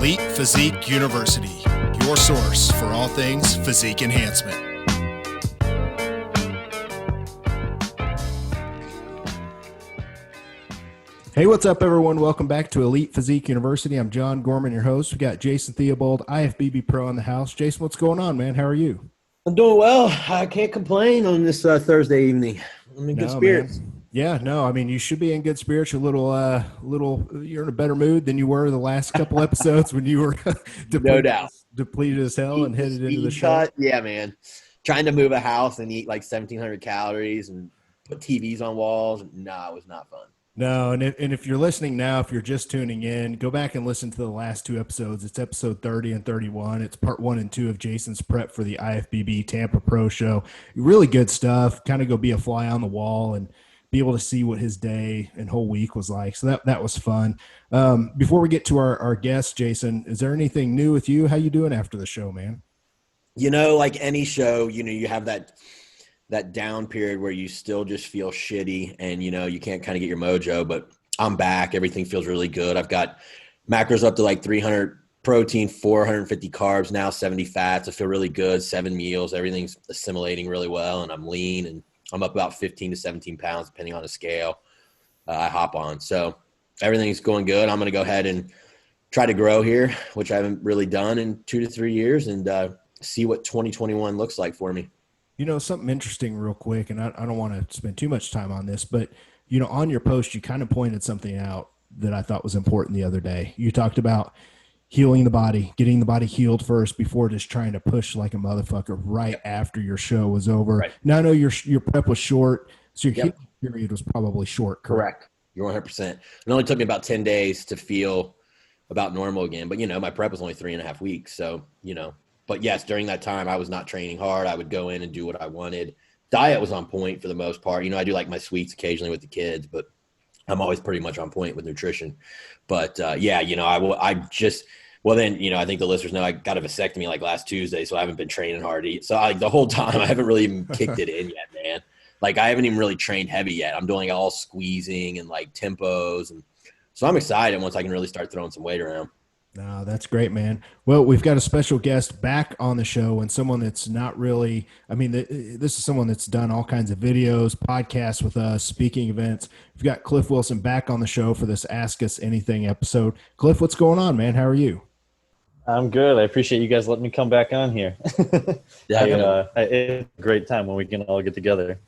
Elite Physique University, your source for all things physique enhancement. Hey, what's up, everyone? Welcome back to Elite Physique University. I'm John Gorman, your host. We got Jason Theobald, IFBB Pro in the house. Jason, what's going on, man? How are you? I'm doing well. I can't complain on this Thursday evening. I'm in good spirits. Man. Yeah, no, I mean, you should be in good spirits. You're you're in a better mood than you were the last couple episodes when you were depleted as hell and headed into the show. Yeah, man. Trying to move a house and eat like 1,700 calories and put TVs on walls. Nah, it was not fun. No, and if you're listening now, if you're just tuning in, go back and listen to the last two episodes. It's episode 30 and 31. It's part 1 and 2 of Jason's prep for the IFBB Tampa Pro Show. Really good stuff. Kind of go be a fly on the wall and be able to see what his day and whole week was like. So that was fun. Before we get to our guest, Jason, is there anything new with you? How you doing after the show, man? You know, like any show, you have that down period where you still just feel shitty and, you can't kind of get your mojo, but I'm back. Everything feels really good. I've got macros up to like 300 protein, 450 carbs, now 70 fats. I feel really good. 7 meals. Everything's assimilating really well, and I'm lean, and I'm up about 15 to 17 pounds, depending on the scale I hop on. So everything's going good. I'm going to go ahead and try to grow here, which I haven't really done in 2 to 3 years, and see what 2021 looks like for me. Something interesting real quick, and I don't want to spend too much time on this, but, on your post, you kind of pointed something out that I thought was important the other day. You talked about healing the body, getting the body healed first before just trying to push like a motherfucker right after your show was over. Right. Now, I know your prep was short, so your healing period was probably short, correct? You're 100%. It only took me about 10 days to feel about normal again, but, my prep was only 3.5 weeks, so, But yes, during that time, I was not training hard. I would go in and do what I wanted. Diet was on point for the most part. I do like my sweets occasionally with the kids, but I'm always pretty much on point with nutrition. But I think the listeners know I got a vasectomy like last Tuesday, so I haven't been training hard to eat. So the whole time I haven't really even kicked it in yet, man. Like I haven't even really trained heavy yet. I'm doing all squeezing and like tempos. And so I'm excited once I can really start throwing some weight around. No, that's great, man. Well, we've got a special guest back on the show, and someone that's not really, this is someone that's done all kinds of videos, podcasts with us, speaking events. We've got Cliff Wilson back on the show for this Ask Us Anything episode. Cliff, what's going on, man? How are you? I'm good. I appreciate you guys letting me come back on here. It's a great time when we can all get together.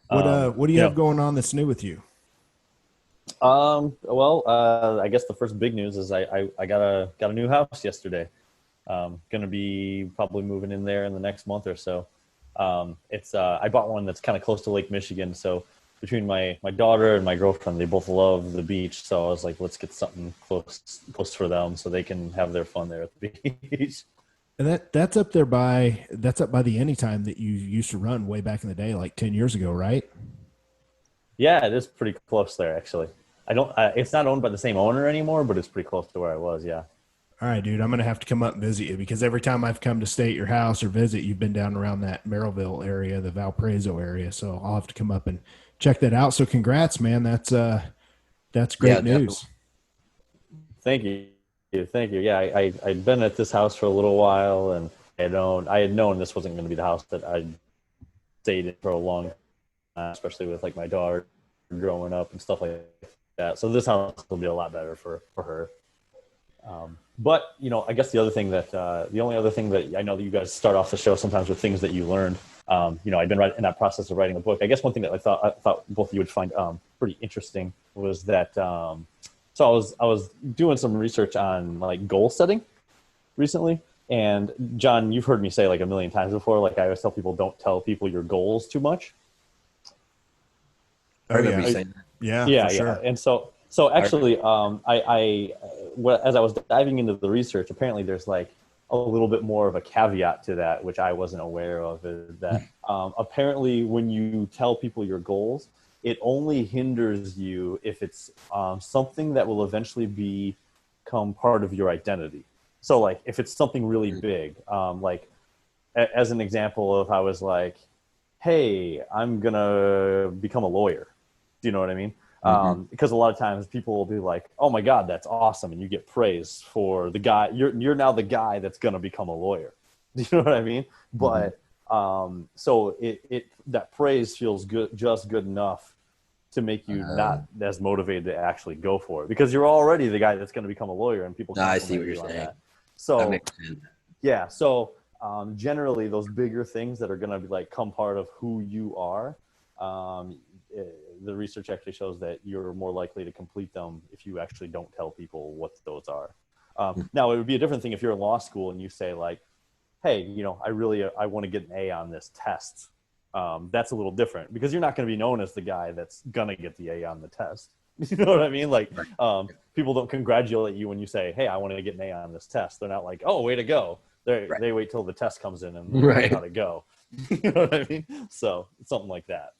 What do you have going on that's new with you? I guess the first big news is I got a new house yesterday. Going to be probably moving in there in the next month or so. I bought one that's kind of close to Lake Michigan. So between my daughter and my girlfriend, they both love the beach. So I was like, let's get something close for them so they can have their fun there at the beach. And that's up by the Anytime that you used to run way back in the day, like 10 years ago, right? Yeah, it is pretty close there, actually. It's not owned by the same owner anymore, but it's pretty close to where I was. Yeah. All right, dude. I'm going to have to come up and visit you because every time I've come to stay at your house or visit, you've been down around that Merrillville area, the Valparaiso area. So I'll have to come up and check that out. So congrats, man. That's great news. Thank you. Yeah. I'd been at this house for a little while, and I had known this wasn't going to be the house that I'd stayed in for a long time, especially with like my daughter growing up and stuff like that. So this house will be a lot better for her. But I guess the only other thing that I know that you guys start off the show sometimes with things that you learned. I've been in that process of writing a book. I guess one thing that I thought both of you would find pretty interesting was that. So I was doing some research on like goal setting recently, and John, you've heard me say like a million times before. Like I always tell people, don't tell people your goals too much. Oh, yeah. Sure. And so actually, as I was diving into the research, apparently there's like a little bit more of a caveat to that, which I wasn't aware of, is that apparently when you tell people your goals, it only hinders you if it's something that will eventually become part of your identity. So like if it's something really big, like as an example, if I was like, hey, I'm going to become a lawyer. Do you know what I mean? Because a lot of times people will be like, oh my God, that's awesome. And you get praise for the guy. You're now the guy that's going to become a lawyer. Do you know what I mean? But so that praise feels good, just good enough to make you not as motivated to actually go for it, because you're already the guy that's going to become a lawyer, and people I see what you're you on saying. that. So That makes sense. yeah, so generally those bigger things that are going to be like come part of who you are, the research actually shows that you're more likely to complete them if you actually don't tell people what those are. Now it would be a different thing if you're in law school and you say like, hey, you know, I want to get an A on this test. That's a little different, because you're not going to be known as the guy that's going to get the A on the test. You know what I mean? Like, people don't congratulate you when you say, hey, I want to get an A on this test. They're not like, oh, way to go. They wait till the test comes in and they know how to go. You know what I mean? So something like that.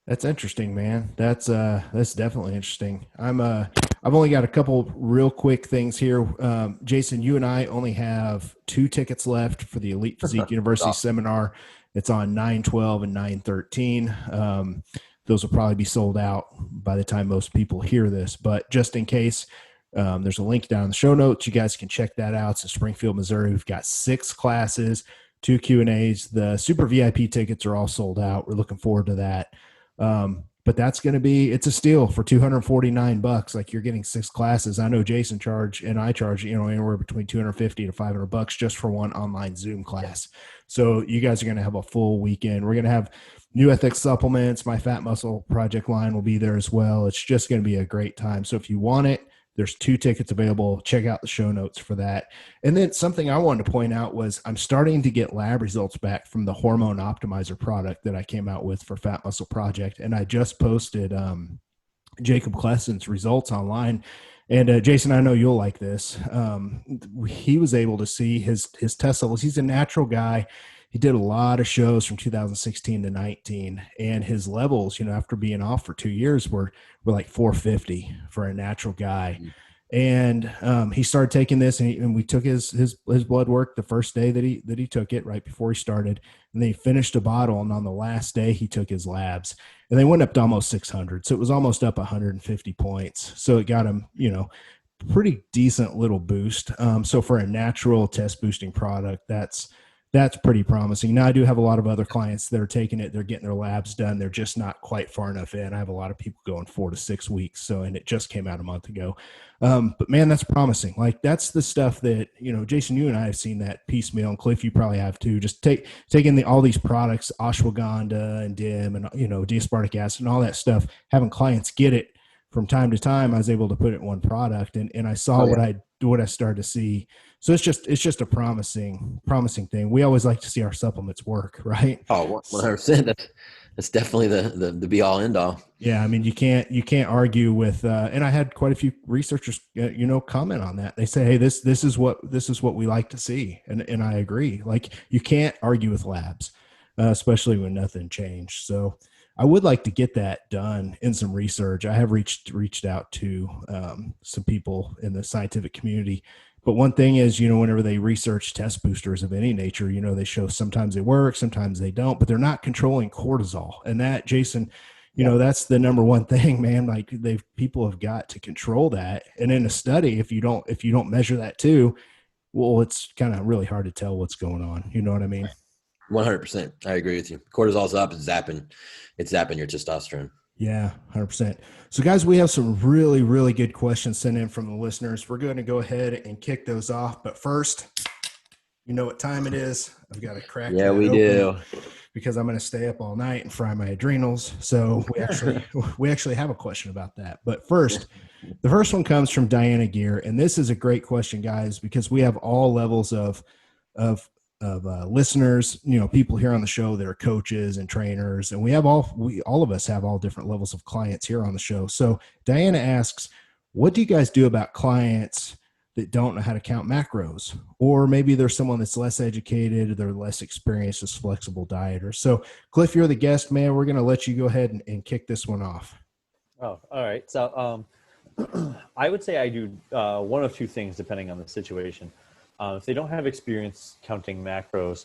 That's interesting, man. That's definitely interesting. I've only got a couple real quick things here. Jason, you and I only have 2 tickets left for the Elite Physique University seminar. It's on 9/12 and 9/13. Those will probably be sold out by the time most people hear this, but just in case, there's a link down in the show notes. You guys can check that out. It's in Springfield, Missouri. We've got 6 classes, 2 Q&As. The super VIP tickets are all sold out. We're looking forward to that. But that's going to be, it's a steal for $249. Like, you're getting 6 classes. I know Jason I charge, you know, anywhere between $250 to $500 just for one online Zoom class. So you guys are going to have a full weekend. We're going to have new ethics supplements. My Fat Muscle Project line will be there as well. It's just going to be a great time. So if you want it, there's 2 tickets available. Check out the show notes for that. And then something I wanted to point out was I'm starting to get lab results back from the hormone optimizer product that I came out with for Fat Muscle Project. And I just posted Jacob Klessen's results online. And Jason, I know you'll like this. He was able to see his test levels. He's a natural guy. He did a lot of shows from 2016 to 19, and his levels, you know, after being off for 2 years were like 450 for a natural guy. And he started taking this, and we took his blood work the first day that he took it, right before he started, and then he finished a bottle. And on the last day, he took his labs, and they went up to almost 600. So it was almost up 150 points. So it got him, you know, pretty decent little boost. So for a natural test boosting product, that's pretty promising. Now, I do have a lot of other clients that are taking it. They're getting their labs done. They're just not quite far enough in. I have a lot of people going 4 to 6 weeks. So, and it just came out a month ago. But man, that's promising. Like, that's the stuff that, you know, Jason, you and I have seen that piecemeal, and Cliff, you probably have too. Just taking all these products, ashwagandha and DIM and, you know, D-aspartic acid and all that stuff, having clients get it from time to time. I was able to put it in one product, and I saw what I started to see. So it's just a promising thing. We always like to see our supplements work, right? Oh, 100%. That's definitely the be all end all. Yeah. I mean, you can't argue with, and I had quite a few researchers, you know, comment on that. They say, hey, this is what we like to see. And I agree. Like, you can't argue with labs, especially when nothing changed. So I would like to get that done in some research. I have reached out to some people in the scientific community. But one thing is, you know, whenever they research test boosters of any nature, you know, they show sometimes they work, sometimes they don't, but they're not controlling cortisol. And that, Jason, you know, that's the number one thing, man. Like, people have got to control that. And in a study, if you don't measure that too, well, it's kind of really hard to tell what's going on. You know what I mean? 100%. I agree with you. Cortisol's up, it's zapping your testosterone. Yeah, 100%. So guys, we have some really, really good questions sent in from the listeners. We're going to go ahead and kick those off. But first, you know what time it is. I've got to crack that we open do, because I'm going to stay up all night and fry my adrenals. So we actually have a question about that. But first, the first one comes from Diana Gear. And this is a great question, guys, because we have all levels of listeners, you know, people here on the show that are coaches and trainers, and we all of us have all different levels of clients here on the show. So Diana asks, what do you guys do about clients that don't know how to count macros? Or maybe there's someone that's less educated, they're less experienced as flexible dieters. So Cliff, you're the guest, man. We're going to let you go ahead and kick this one off. Oh, all right. So I would say I do one of 2 things depending on the situation. If they don't have experience counting macros,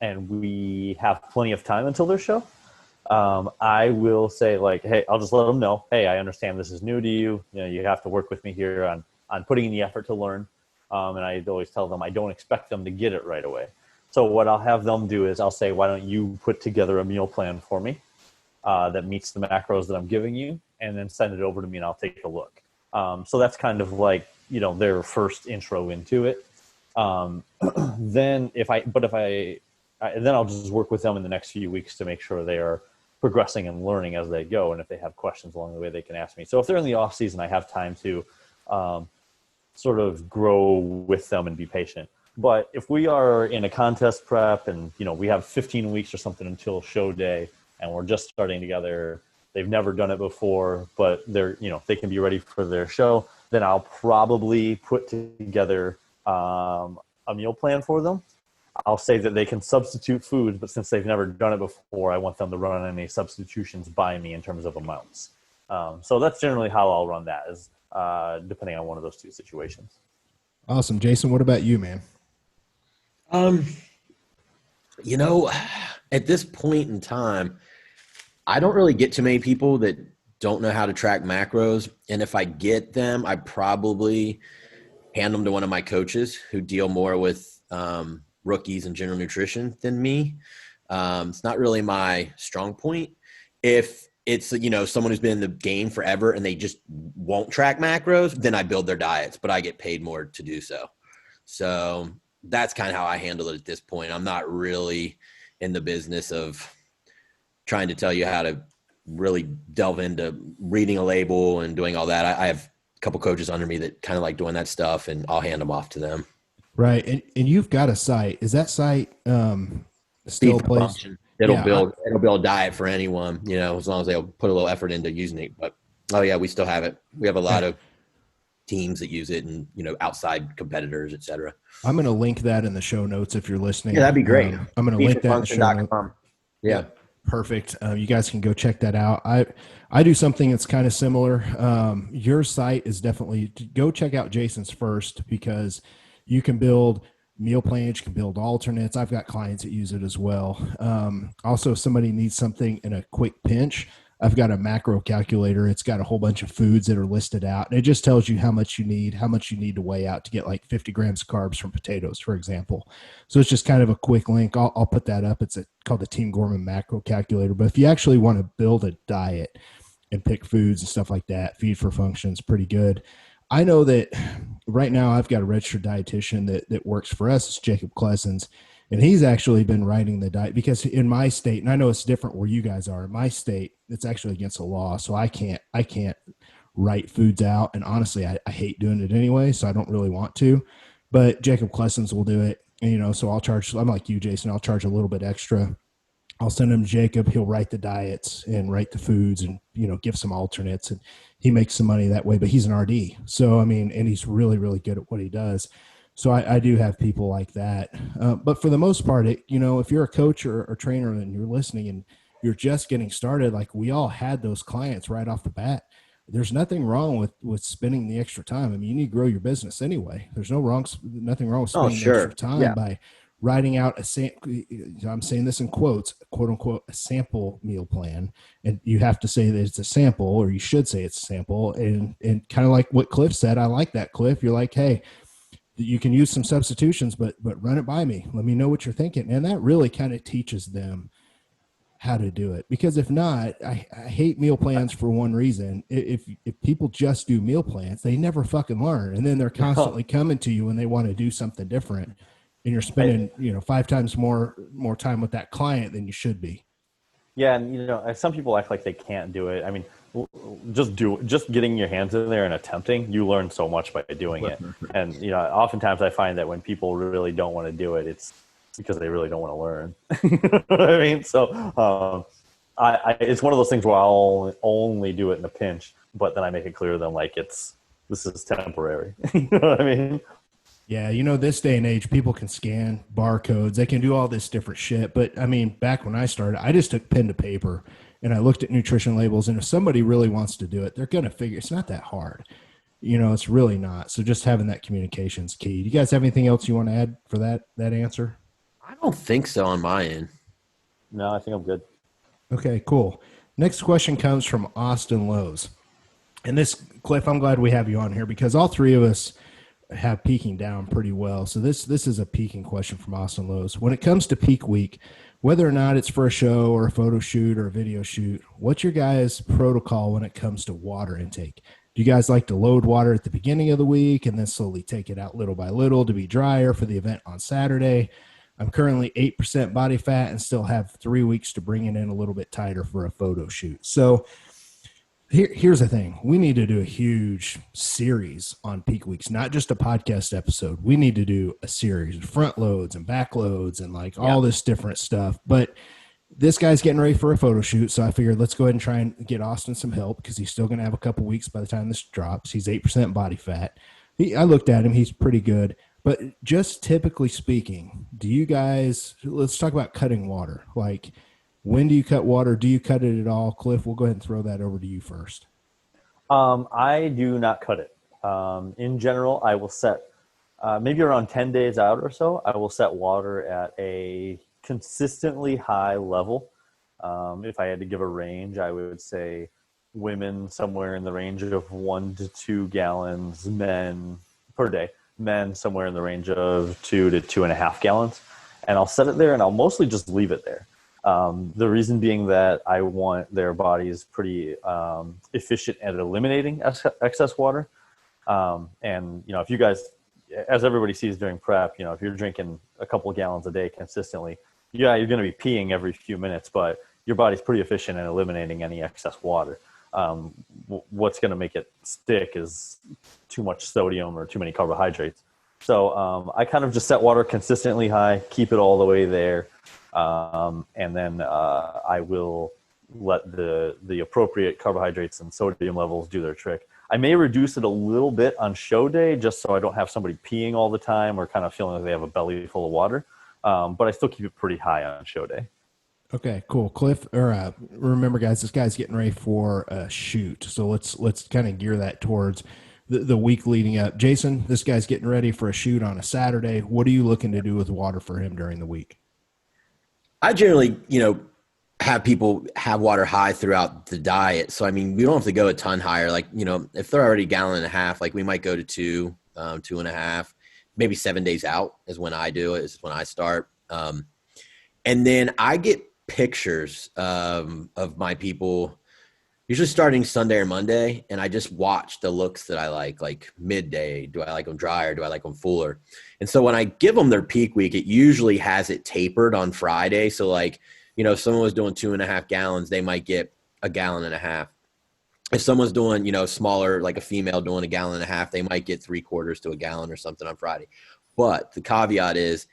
and we have plenty of time until their show, I will say like, hey, I'll just let them know, hey, I understand this is new to you. You know, you have to work with me here on putting in the effort to learn. And I always tell them I don't expect them to get it right away. So what I'll have them do is I'll say, why don't you put together a meal plan for me that meets the macros that I'm giving you, and then send it over to me and I'll take a look. So that's kind of like, you know, their first intro into it. Then then I'll just work with them in the next few weeks to make sure they are progressing and learning as they go. And if they have questions along the way, they can ask me. So if they're in the off season, I have time to sort of grow with them and be patient. But if we are in a contest prep and, you know, we have 15 weeks or something until show day and we're just starting together, they've never done it before, but they're, you know, they can be ready for their show, then I'll probably put together a meal plan for them. I'll say that they can substitute foods, but since they've never done it before, I want them to run any substitutions by me in terms of amounts. So that's generally how I'll run that, is depending on one of those two situations. Awesome. Jason, what about you, man? You know, at this point in time, I don't really get too many people that don't know how to track macros. And if I get them, I probably hand them to one of my coaches who deal more with rookies and general nutrition than me. It's not really my strong point. If it's, you know, someone who's been in the game forever and they just won't track macros, then I build their diets, but I get paid more to do so. So that's kind of how I handle it at this point. I'm not really in the business of trying to tell you how to really delve into reading a label and doing all that. I have a couple coaches under me that kind of like doing that stuff, and I'll hand them off to them. Right. And you've got a site. Is that site still a place? It'll build a diet for anyone, you know, as long as they'll put a little effort into using it. But oh yeah, we still have it. We have a lot of teams that use it, and, you know, outside competitors, et cetera. I'm going to link that in the show notes if you're listening. Yeah, that'd be great. I'm going to link that in the show notes. Yeah. Perfect. You guys can go check that out. I do something that's kind of similar. Your site is definitely, go check out Jason's first, because you can build meal plans, you can build alternates. I've got clients that use it as well. Also, if somebody needs something in a quick pinch, I've got a macro calculator. It's got a whole bunch of foods that are listed out, and it just tells you how much you need to weigh out to get like 50 grams of carbs from potatoes, for example. So it's just kind of a quick link. I'll put that up. It's called the Team Gorman macro calculator. But if you actually want to build a diet and pick foods and stuff like that, Feed for Function is pretty good. I know that right now I've got a registered dietitian that works for us. It's Jacob Klessens. And he's actually been writing the diet, because in my state, and I know it's different where you guys are, in my state, it's actually against the law. So I can't write foods out. And honestly, I hate doing it anyway, so I don't really want to. But Jacob Klessens will do it. And, you know, so I'm like you, Jason, I'll charge a little bit extra. I'll send him to Jacob. He'll write the diets and write the foods and, you know, give some alternates. And he makes some money that way, but he's an RD. So, I mean, and he's really, really good at what he does. So I do have people like that. But for the most part, you know, if you're a coach or trainer and you're listening and you're just getting started, like we all had those clients right off the bat, there's nothing wrong with spending the extra time. I mean, you need to grow your business anyway. There's nothing wrong with spending the extra time by writing out I'm saying this in quotes, quote unquote, a sample meal plan. And you have to say that it's a sample, or you should say it's a sample. And kind of like what Cliff said, I like that, Cliff. You're like, hey, you can use some substitutions, but run it by me. Let me know what you're thinking. And that really kind of teaches them how to do it. Because if not, I hate meal plans for one reason. If people just do meal plans, they never fucking learn. And then they're constantly coming to you when they want to do something different. And you're spending, 5 times more time with that client than you should be. Yeah. And, some people act like they can't do it. I mean, just getting your hands in there and attempting, you learn so much by doing it. And, oftentimes I find that when people really don't want to do it, it's because they really don't want to learn. You know what I mean? So it's one of those things where I'll only do it in a pinch, but then I make it clear to them, like, this is temporary. You know what I mean? Yeah, this day and age, people can scan barcodes. They can do all this different shit. But, I mean, back when I started, I just took pen to paper and I looked at nutrition labels. And if somebody really wants to do it, they're going to figure it's not that hard. It's really not. So just having that communication is key. Do you guys have anything else you want to add for that answer? I don't think so on my end. No, I think I'm good. Okay, cool. Next question comes from Austin Lowe's. And this, Cliff, I'm glad we have you on here because all three of us have peaking down pretty well. So this is a peaking question from Austin Lowe's. When it comes to peak week, whether or not it's for a show or a photo shoot or a video shoot, what's your guys' protocol when it comes to water intake? Do you guys like to load water at the beginning of the week and then slowly take it out little by little to be drier for the event on Saturday? I'm currently 8% body fat and still have 3 weeks to bring it in a little bit tighter for a photo shoot. So here's the thing. We need to do a huge series on peak weeks, not just a podcast episode. We need to do a series, front loads and back loads and like all this different stuff. But this guy's getting ready for a photo shoot. So I figured let's go ahead and try and get Austin some help because he's still going to have a couple weeks by the time this drops. He's 8% body fat. I looked at him. He's pretty good. But just typically speaking, do you guys, let's talk about cutting water. Like, when do you cut water? Do you cut it at all? Cliff, we'll go ahead and throw that over to you first. I do not cut it. In general, I will set maybe around 10 days out or so, I will set water at a consistently high level. If I had to give a range, I would say women somewhere in the range of 1 to 2 gallons, men per day, men somewhere in the range of 2 to 2.5 gallons. And I'll set it there and I'll mostly just leave it there. The reason being that I want their bodies pretty efficient at eliminating excess water. And, you know, if you guys, as everybody sees during prep, you know, if you're drinking a couple of gallons a day consistently, yeah, you're going to be peeing every few minutes, but your body's pretty efficient at eliminating any excess water. What's going to make it stick is too much sodium or too many carbohydrates. So I kind of just set water consistently high, keep it all the way there. And then I will let the appropriate carbohydrates and sodium levels do their trick. I may reduce it a little bit on show day just so I don't have somebody peeing all the time or kind of feeling like they have a belly full of water. But I still keep it pretty high on show day. Okay, cool. Cliff, or remember, guys, this guy's getting ready for a shoot. So let's kind of gear that towards the week leading up. Jason, this guy's getting ready for a shoot on a Saturday. What are you looking to do with water for him during the week? I generally, have people have water high throughout the diet. So, I mean, we don't have to go a ton higher. Like, if they're already a gallon and a half, like we might go to 2, 2.5, maybe 7 days out is when I do it, is when I start. And then I get pictures of my people usually starting Sunday or Monday, and I just watch the looks that I like midday. Do I like them dry or do I like them fuller? And so when I give them their peak week, it usually has it tapered on Friday. So like, if someone was doing 2.5 gallons, they might get a gallon and a half. If someone's doing, smaller, like a female doing a gallon and a half, they might get 3/4 to a gallon or something on Friday. But the caveat is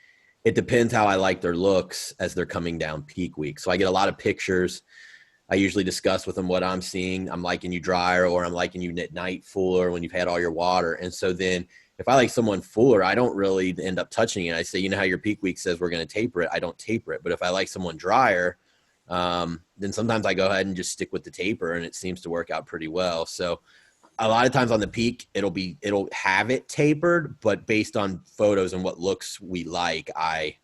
it depends how I like their looks as they're coming down peak week. So I get a lot of pictures. I usually discuss with them what I'm seeing. I'm liking you drier, or I'm liking you at night fuller when you've had all your water. And so then if I like someone fuller, I don't really end up touching it. I say, how your peak week says we're going to taper it. I don't taper it. But if I like someone drier, then sometimes I go ahead and just stick with the taper, and it seems to work out pretty well. So a lot of times on the peak, it'll have it tapered, but based on photos and what looks we like, I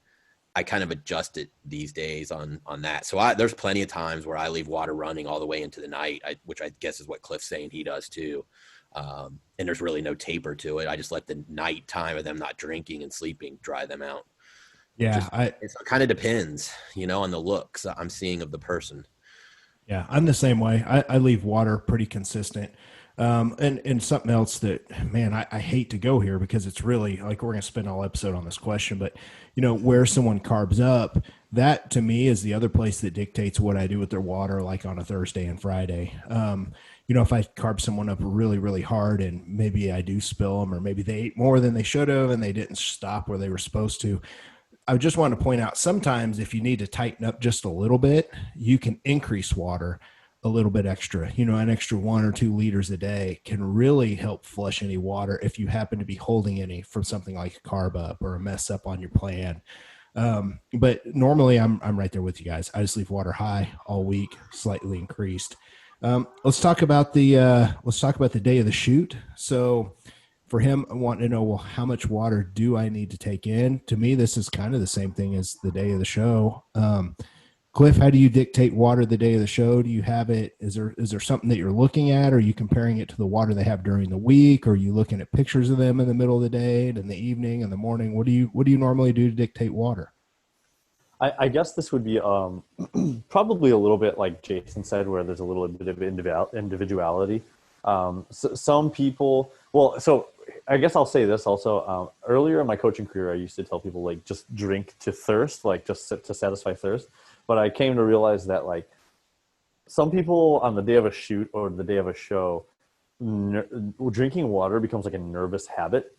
kind of adjust it these days on that. So there's plenty of times where I leave water running all the way into the night, which I guess is what Cliff's saying he does too. And there's really no taper to it. I just let the night time of them not drinking and sleeping dry them out. Yeah, it kind of depends, on the looks I'm seeing of the person. Yeah, I'm the same way. I leave water pretty consistent. And something else that, man, I hate to go here because it's really like we're going to spend all episode on this question, but where someone carbs up, that to me is the other place that dictates what I do with their water, like on a Thursday and Friday. If I carb someone up really, really hard and maybe I do spill them, or maybe they ate more than they should have and they didn't stop where they were supposed to. I just want to point out sometimes if you need to tighten up just a little bit, you can increase water a little bit extra. An extra 1 or 2 liters a day can really help flush any water if you happen to be holding any from something like a carb up or a mess up on your plan. But normally I'm right there with you guys. I just leave water high all week, slightly increased. Let's talk about the day of the shoot. So for him, I want to know, well, how much water do I need to take in? To me, this is kind of the same thing as the day of the show. Cliff, how do you dictate water the day of the show? Do you have it? Is there something that you're looking at? Are you comparing it to the water they have during the week? Or are you looking at pictures of them in the middle of the day and in the evening and the morning? What do you normally do to dictate water? I guess this would be probably a little bit like Jason said, where there's a little bit of individuality. So some people, well, so I guess I'll say this also. Earlier in my coaching career, I used to tell people like just drink to thirst, like just to satisfy thirst. But I came to realize that like some people on the day of a shoot or the day of a show, drinking water becomes like a nervous habit.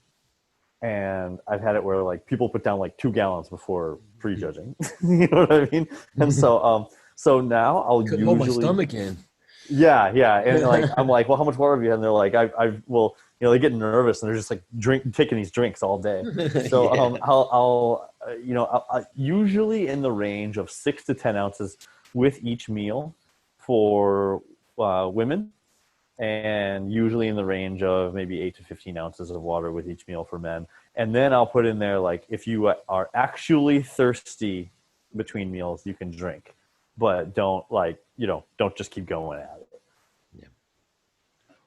And I've had it where like people put down like 2 gallons before prejudging. You know what I mean? And so now I'll Couldn't hold my usually stomach in. yeah, and like I'm like, well, how much water have you had? And they're like, I well, you know, they get nervous and they're just like taking these drinks all day. So Yeah. I'll you know, I usually in the range of 6 to 10 ounces with each meal for women, and usually in the range of maybe 8 to 15 ounces of water with each meal for men. And then I'll put in there like if you are actually thirsty between meals, you can drink, but don't like, you know, don't just keep going at it.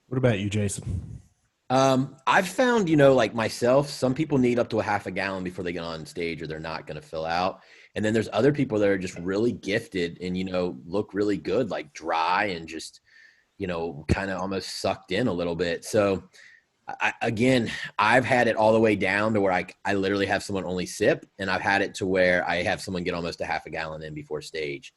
What about you, Jason? I've found, you know, like myself, some people need up to a half a gallon before they get on stage or they're not going to fill out. And then there's other people that are just really gifted and, you know, look really good, like dry and just, you know, kind of almost sucked in a little bit. So again, I've had it all the way down to where I literally have someone only sip, and I've had it to where I have someone get almost a half a gallon in before stage.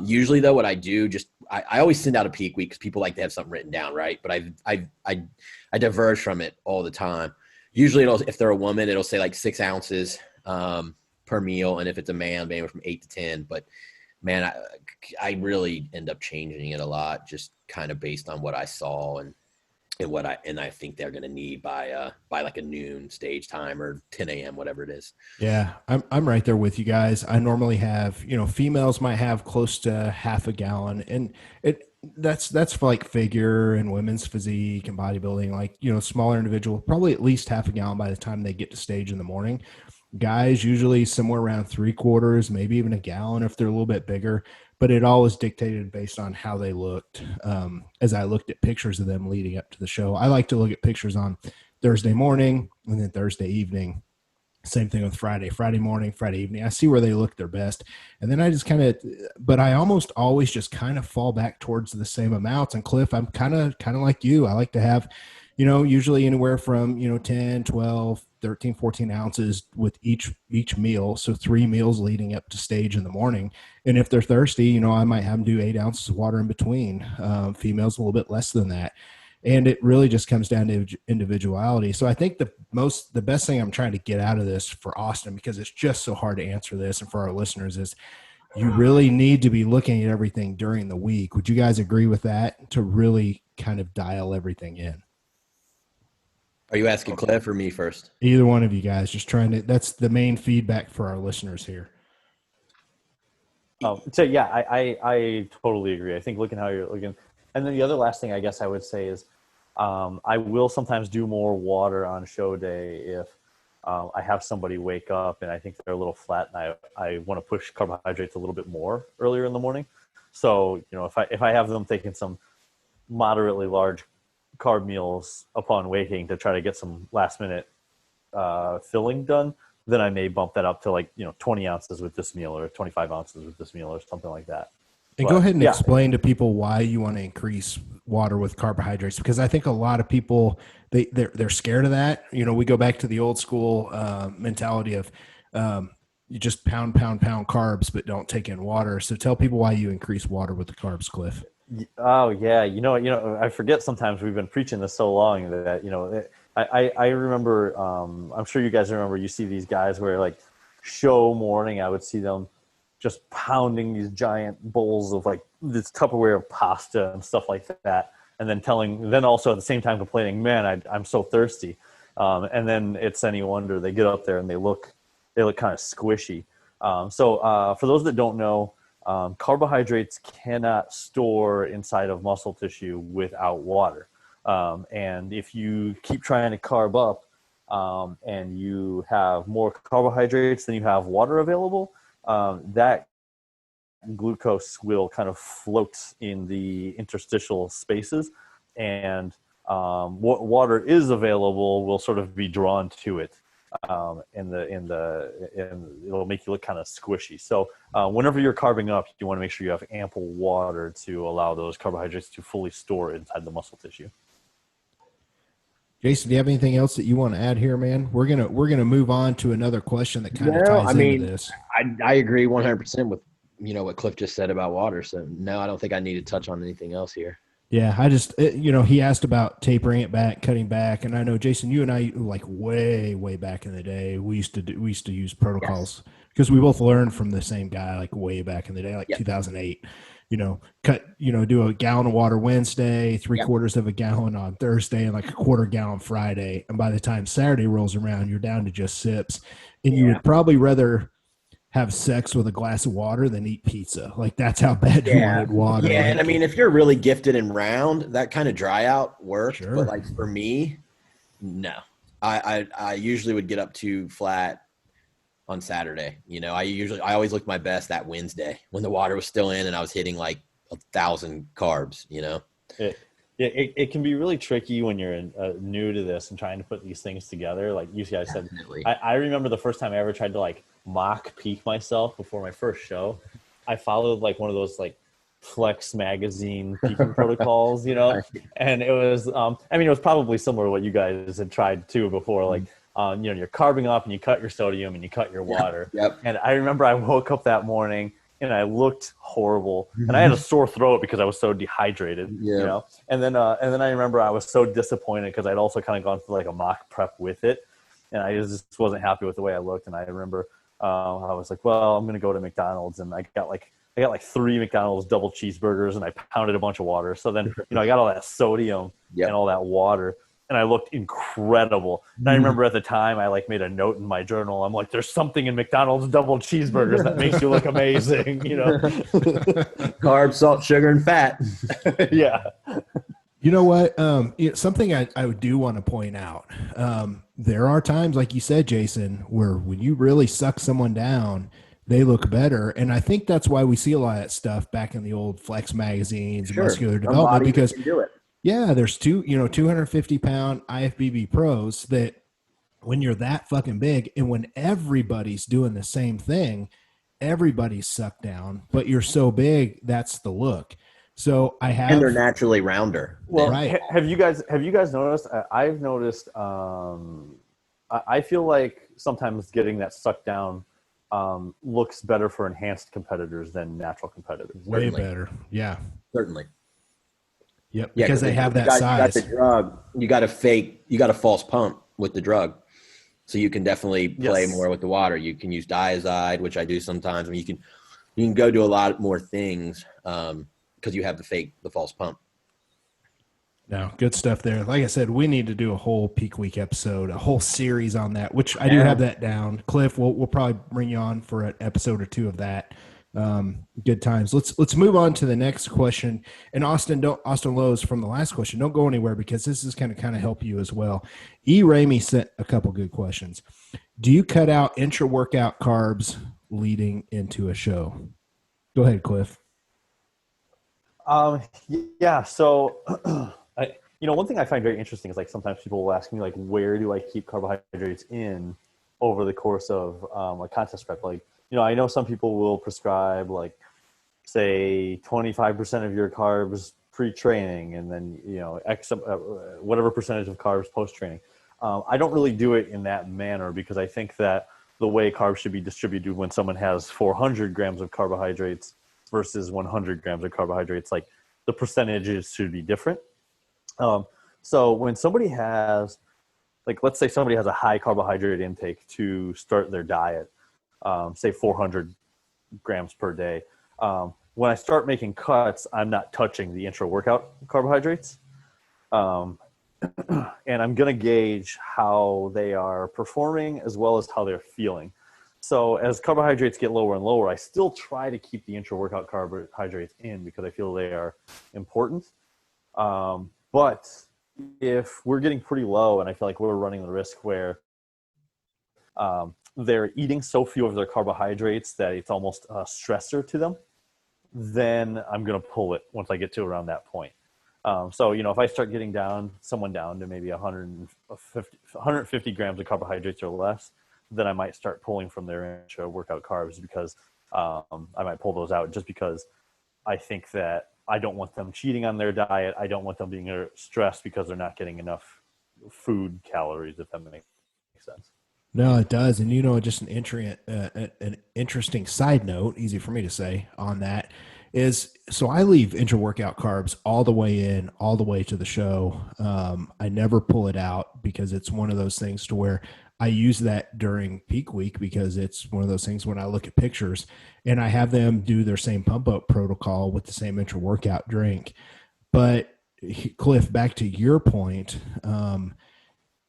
Usually though, what I do I always send out a peak week because people like to have something written down. Right. But I diverge from it all the time. Usually if they're a woman, it'll say like 6 ounces, per meal. And if it's a man, maybe from 8 to 10, but man, I really end up changing it a lot, just kind of based on what I saw and what I think they're going to need by like a noon stage time or 10 a.m., whatever it is. Yeah, I'm right there with you guys. I normally have, you know, females might have close to half a gallon, and that's for like figure and women's physique and bodybuilding, like, you know, smaller individual, probably at least half a gallon by the time they get to stage in the morning. Guys usually somewhere around 3/4, maybe even a gallon if they're a little bit bigger, but it always dictated based on how they looked. As I looked at pictures of them leading up to the show, I like to look at pictures on Thursday morning and then Thursday evening. Same thing with Friday morning, Friday evening. I see where they look their best. And then I just but I almost always just kind of fall back towards the same amounts. And Cliff, I'm kind of like you. I like to have, you know, usually anywhere from, you know, 10, 12, 13, 14 ounces with each meal. So 3 meals leading up to stage in the morning. And if they're thirsty, you know, I might have them do 8 ounces of water in between. Females a little bit less than that. And it really just comes down to individuality. So I think the best thing I'm trying to get out of this for Austin, because it's just so hard to answer this, and for our listeners, is you really need to be looking at everything during the week. Would you guys agree with that, to really kind of dial everything in? Are you asking Cliff or me first? Either one of you guys, just trying to, that's the main feedback for our listeners here. So yeah, I totally agree. I think looking how you're looking. And then the other last thing I guess I would say is I will sometimes do more water on show day if I have somebody wake up and I think they're a little flat and I want to push carbohydrates a little bit more earlier in the morning. So, you know, if I have them taking some moderately large carb meals upon waking to try to get some last minute filling done, then I may bump that up to like, you know, 20 ounces with this meal or 25 ounces with this meal or something like that. And go ahead and explain to people why you want to increase water with carbohydrates, because I think a lot of people, they're scared of that. You know, we go back to the old school mentality of you just pound carbs, but don't take in water. So tell people why you increase water with the carbs, Cliff. Oh yeah, you know, I forget sometimes we've been preaching this so long that, you know, I remember. I'm sure you guys remember. You see these guys where like show morning, I would see them just pounding these giant bowls of like this Tupperware of pasta and stuff like that. And then also at the same time complaining, man, I'm so thirsty. And then it's any wonder they get up there and they look kind of squishy. So for those that don't know, carbohydrates cannot store inside of muscle tissue without water. And if you keep trying to carb up and you have more carbohydrates than you have water available, that glucose will kind of float in the interstitial spaces, and what water is available will sort of be drawn to it, and it'll make you look kind of squishy. So whenever you're carbing up, you want to make sure you have ample water to allow those carbohydrates to fully store inside the muscle tissue. Jason, do you have anything else that you want to add here, man? We're gonna move on to another question that kind of ties into this. I agree 100% with what Cliff just said about water. So no, I don't think I need to touch on anything else here. Yeah, I just he asked about tapering it back, cutting back, and I know Jason, you and I, like way back in the day, we used to use protocols because we both learned from the same guy, like way back in the day, like 2008. Do a gallon of water Wednesday, three-quarters of a gallon on Thursday, and like a quarter gallon Friday. And by the time Saturday rolls around, you're down to just sips. And you would probably rather have sex with a glass of water than eat pizza. Like, that's how bad you wanted water. Yeah, like, and I mean, if you're really gifted and round, that kind of dry out worked. Sure. But like for me, no. I usually would get up too flat on Saturday. I always looked my best that Wednesday when the water was still in and I was hitting like 1,000 carbs, It can be really tricky when you're new to this and trying to put these things together. Like you guys said, I remember the first time I ever tried to like mock peak myself before my first show. I followed like one of those like Flex magazine peaking protocols, and it was, it was probably similar to what you guys had tried too before. Like, you're carbing up and you cut your sodium and you cut your water. Yep. And I remember I woke up that morning and I looked horrible, and I had a sore throat because I was so dehydrated. And then I remember I was so disappointed because I'd also kind of gone through like a mock prep with it, and I just wasn't happy with the way I looked. And I remember I was like, well, I'm gonna go to McDonald's, and I got like 3 McDonald's double cheeseburgers, and I pounded a bunch of water. So then I got all that sodium and all that water, and I looked incredible. And I remember at the time I like made a note in my journal. I'm like, there's something in McDonald's double cheeseburgers that makes you look amazing, Carbs, salt, sugar, and fat. Yeah. You know what? Something I do want to point out. There are times, like you said, Jason, where when you really suck someone down, they look better. And I think that's why we see a lot of that stuff back in the old Flex magazines and muscular development, because do it. Yeah, there's 250-pound IFBB pros that when you're that fucking big and when everybody's doing the same thing, everybody's sucked down, but you're so big, that's the look. So and they're naturally rounder. Well, right. Have you guys noticed? I've noticed. I feel like sometimes getting that sucked down looks better for enhanced competitors than natural competitors. Way better. Yeah. Certainly. Yep. Because they have that size. You got the drug. You got a false pump with the drug. So you can definitely play more with the water. You can use diazide, which I do sometimes. I mean, you can go do a lot more things because you have the false pump. No, good stuff there. Like I said, we need to do a whole peak week episode, a whole series on that, which I do have that down. Cliff, we'll probably bring you on for an episode or two of that. Good times. Let's move on to the next question. And Austin Lowe's from the last question, don't go anywhere because this is going to kind of help you as well. Ramey sent a couple good questions. Do you cut out intra-workout carbs leading into a show? Go ahead, Cliff. Yeah. So, one thing I find very interesting is like sometimes people will ask me like, where do I keep carbohydrates in over the course of a contest prep? Like, I know some people will prescribe like, say 25% of your carbs pre-training and then, X, whatever percentage of carbs post-training. I don't really do it in that manner because I think that the way carbs should be distributed when someone has 400 grams of carbohydrates versus 100 grams of carbohydrates, like the percentages should be different. So when somebody has, like, let's say somebody has a high carbohydrate intake to start their diet, say 400 grams per day. When I start making cuts, I'm not touching the intra-workout carbohydrates. And I'm going to gauge how they are performing as well as how they're feeling. So as carbohydrates get lower and lower, I still try to keep the intra-workout carbohydrates in because I feel they are important. But if we're getting pretty low and I feel like we're running the risk where they're eating so few of their carbohydrates that it's almost a stressor to them, then I'm going to pull it once I get to around that point. So, if I start getting someone down to maybe 150 grams of carbohydrates or less, then I might start pulling from their intra-workout carbs, because I might pull those out, just because I think that I don't want them cheating on their diet. I don't want them being stressed because they're not getting enough food calories, if that makes sense. No, it does. And, just an interesting side note, easy for me to say on that, is so I leave intra-workout carbs all the way in, all the way to the show. I never pull it out, because it's one of those things to where I use that during peak week, because it's one of those things when I look at pictures and I have them do their same pump up protocol with the same intra-workout drink. But Cliff, back to your point,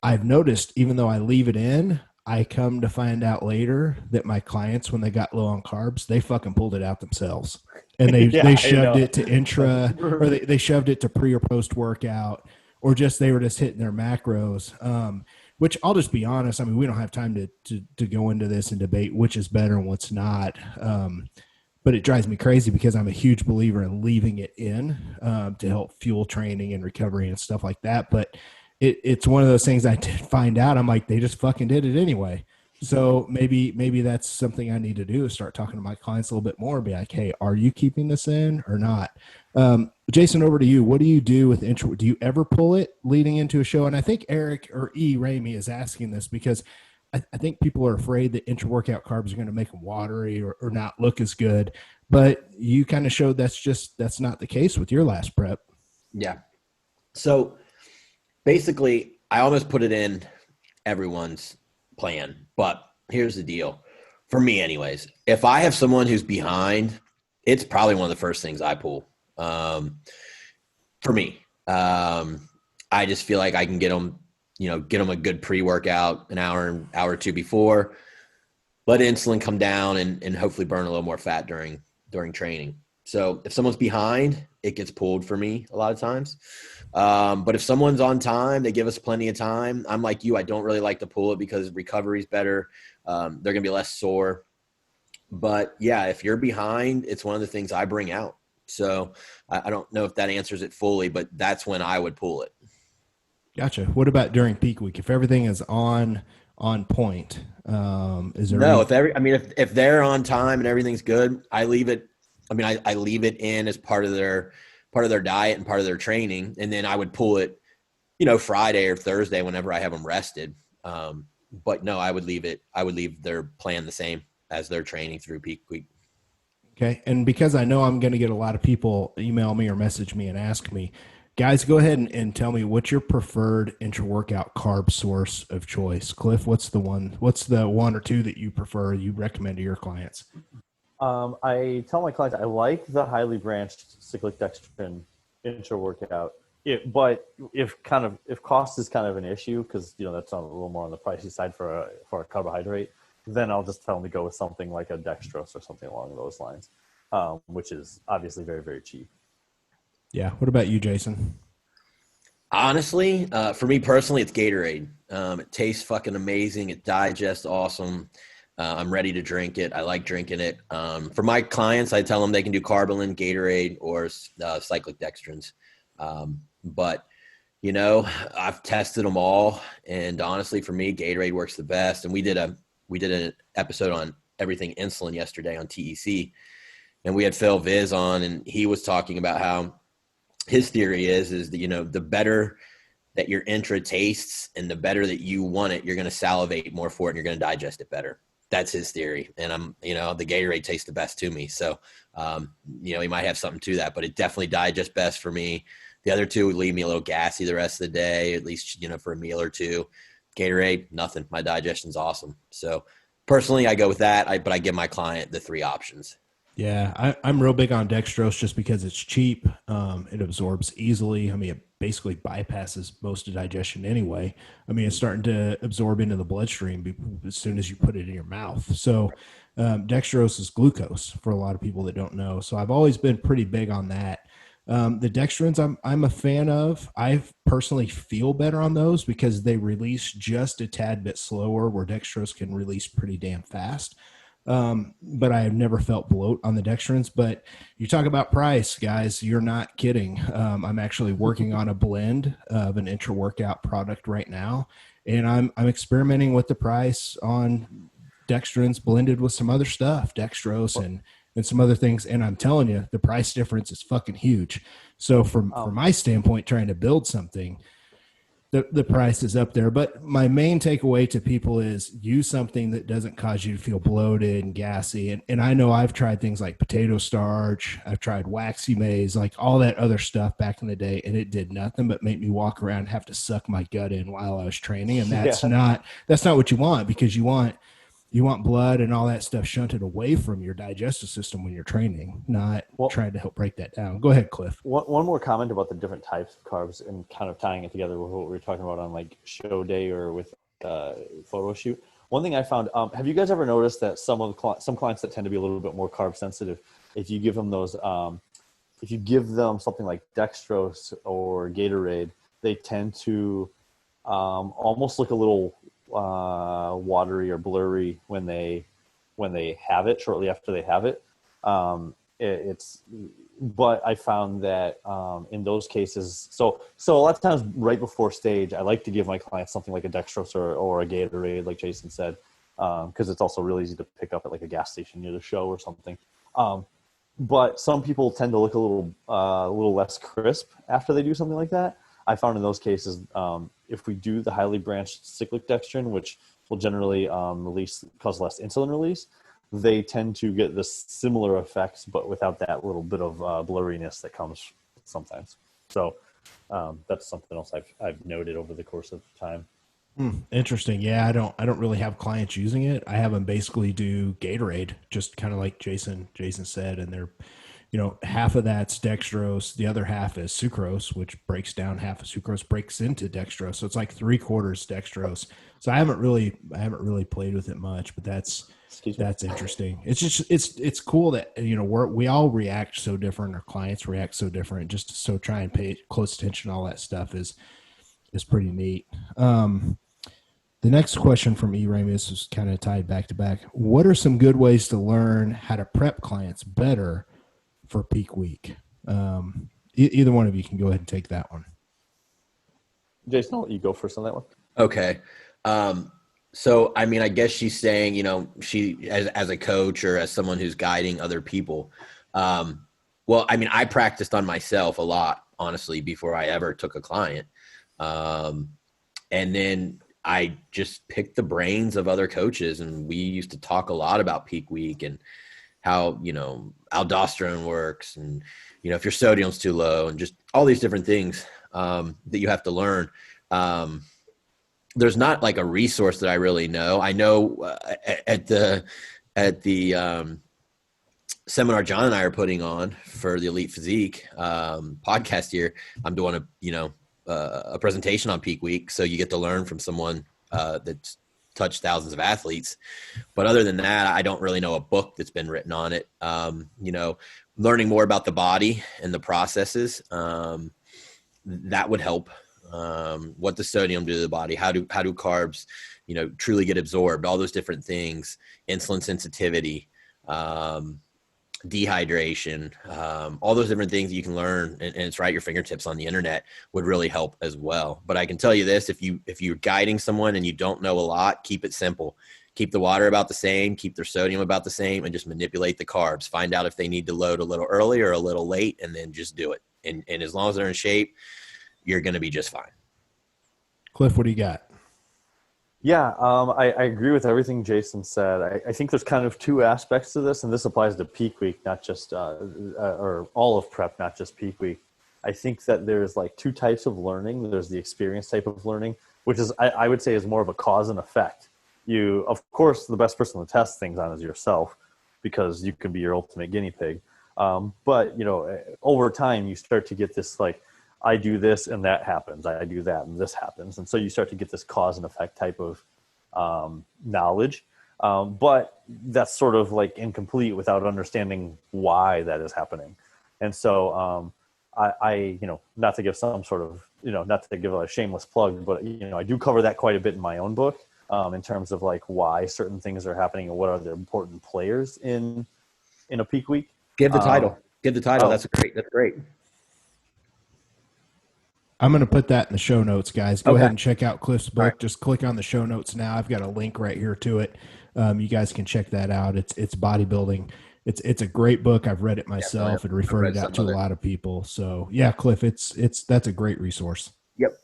I've noticed, even though I leave it in, I come to find out later that my clients, when they got low on carbs, they fucking pulled it out themselves, and they shoved it to intra, or they shoved it to pre or post workout, or they were just hitting their macros. Which, I'll just be honest, I mean, we don't have time to go into this and debate which is better and what's not. But it drives me crazy, because I'm a huge believer in leaving it in to help fuel training and recovery and stuff like that. But it's one of those things I did find out. I'm like, they just fucking did it anyway. So maybe that's something I need to do, is start talking to my clients a little bit more, be like, hey, are you keeping this in or not? Jason, over to you. What do you do with intra? Do you ever pull it leading into a show? And I think Eric or Ramey is asking this, because I think people are afraid that intra-workout carbs are going to make them watery or not look as good. But you kind of showed that's not the case with your last prep. Yeah. So basically, I almost put it in everyone's plan, but here's the deal. For me anyways, if I have someone who's behind, it's probably one of the first things I pull. For me, I just feel like I can get them a good pre-workout an hour or two before, let insulin come down and hopefully burn a little more fat during training. So if someone's behind, it gets pulled for me a lot of times. But if someone's on time, they give us plenty of time. I'm like you, I don't really like to pull it, because recovery is better. They're going to be less sore. But yeah, if you're behind, it's one of the things I bring out. So I don't know if that answers it fully, but that's when I would pull it. Gotcha. What about during peak week? If everything is on point, is there no? If they're on time and everything's good, I leave it. I leave it in as part of their diet and part of their training, and then I would pull it, Friday or Thursday whenever I have them rested. But no, I would leave it. I would leave their plan the same as their training through peak week. Okay. And because I know I'm going to get a lot of people email me or message me and ask me, guys, go ahead and tell me, what's your preferred intra-workout carb source of choice? Cliff, what's the one or two that you prefer, you recommend to your clients? I tell my clients I like the highly branched cyclic dextrin intra-workout. But if cost is kind of an issue, because that's a little more on the pricey side for a carbohydrate, then I'll just tell them to go with something like a dextrose or something along those lines, which is obviously very, very cheap. Yeah. What about you, Jason? Honestly, for me personally, it's Gatorade. It tastes fucking amazing. It digests awesome. I'm ready to drink it. I like drinking it. For my clients, I tell them they can do Carbolin, Gatorade, or cyclic dextrins. But I've tested them all, and honestly, for me, Gatorade works the best. And we did an episode on everything insulin yesterday on TEC, and we had Phil Viz on, and he was talking about how his theory is that, the better that your intra tastes and the better that you want it, you're going to salivate more for it and you're going to digest it better. That's his theory. And the Gatorade tastes the best to me. So, he might have something to that, but it definitely digests best for me. The other two would leave me a little gassy the rest of the day, at least, for a meal or two. Gatorade, nothing. My digestion's awesome. So personally, I go with that, but I give my client the three options. Yeah, I'm real big on dextrose just because it's cheap. It absorbs easily. It basically bypasses most of digestion anyway. It's starting to absorb into the bloodstream as soon as you put it in your mouth. So dextrose is glucose for a lot of people that don't know. So I've always been pretty big on that. The dextrins I'm a fan of. I personally feel better on those because they release just a tad bit slower, where dextrose can release pretty damn fast. But I have never felt bloat on the dextrins. But you talk about price, guys, you're not kidding. I'm actually working on a blend of an IntraWorkout product right now, and I'm experimenting with the price on dextrins blended with some other stuff, dextrose and some other things. And I'm telling you, the price difference is fucking huge. So from my standpoint, trying to build something, the price is up there. But my main takeaway to people is use something that doesn't cause you to feel bloated and gassy. And I know I've tried things like potato starch. I've tried waxy maize, like all that other stuff back in the day. And it did nothing but make me walk around and have to suck my gut in while I was training. And that's not what you want, because you want blood and all that stuff shunted away from your digestive system when you're training, not trying to help break that down. Go ahead, Cliff. One more comment about the different types of carbs and kind of tying it together with what we were talking about on like show day or with photo shoot. One thing I found, have you guys ever noticed that some clients that tend to be a little bit more carb sensitive, if you give them those, if you give them something like dextrose or Gatorade, they tend to almost look a little watery or blurry when they have it, shortly after they have it. But I found that in those cases, so a lot of times right before stage, I like to give my clients something like a dextrose or a Gatorade, like Jason said, because it's also really easy to pick up at like a gas station near the show or something. But some people tend to look a little less crisp after they do something like that. I found in those cases, if we do the highly branched cyclic dextrin, which will generally cause less insulin release, they tend to get the similar effects, but without that little bit of blurriness that comes sometimes. So that's something else I've noted over the course of time. Interesting. Yeah, I don't really have clients using it. I have them basically do Gatorade, just kind of like Jason said, and they're, half of that's dextrose, the other half is sucrose, which breaks down, half of sucrose breaks into dextrose. So it's like 3/4 dextrose. So I haven't really played with it much, but that's interesting. It's just, it's cool that, we all react so different. Our clients react so different. Just so try and pay close attention to all that stuff is pretty neat. The next question from Ramus is kind of tied back to back. What are some good ways to learn how to prep clients better for peak week? Either one of you can go ahead and take that one. Jason, I'll let you go first on that one. Okay. So, I mean, I guess she's saying, she as a coach or as someone who's guiding other people. Well, I mean, I practiced on myself a lot, honestly, before I ever took a client. And then I just picked the brains of other coaches, and we used to talk a lot about peak week and how, aldosterone works, and, if your sodium's too low, and just all these different things that you have to learn. There's not like a resource that I really know. I know at the seminar John and I are putting on for the Elite Physique podcast here, I'm doing a presentation on peak week. So you get to learn from someone that's touched thousands of athletes. But other than that, I don't really know a book that's been written on it. Learning more about the body and the processes, that would help. What does sodium do to the body? How do carbs, truly get absorbed? All those different things, insulin sensitivity, dehydration, all those different things you can learn, and it's right at your fingertips on the internet, would really help as well. But I can tell you this, if you're guiding someone and you don't know a lot, keep it simple. Keep the water about the same, keep their sodium about the same, and just manipulate the carbs. Find out if they need to load a little early or a little late, and then just do it. And as long as they're in shape, you're going to be just fine. Cliff, what do you got? Yeah, I agree with everything Jason said. I think there's kind of two aspects to this, and this applies to peak week, not just, or all of prep, not just peak week. I think that there's like two types of learning. There's the experience type of learning, which is, I would say, is more of a cause and effect. Of course, the best person to test things on is yourself, because you can be your ultimate guinea pig. But, over time, you start to get this, like, I do this and that happens. I do that and this happens. And so you start to get this cause and effect type of knowledge. But that's sort of like incomplete without understanding why that is happening. And so I not to give some sort of, not to give a shameless plug, but, I do cover that quite a bit in my own book. in terms of like why certain things are happening and what are the important players in a peak week. Give the title. That's great. I'm going to put that in the show notes, guys. Go Okay. ahead and check out Cliff's book. Right. Just click on the show notes now. I've got a link right here to it. You guys can check that out. It's bodybuilding. It's a great book. I've read it myself and referred it out to a lot of people. So yeah, Cliff, that's a great resource. Yep.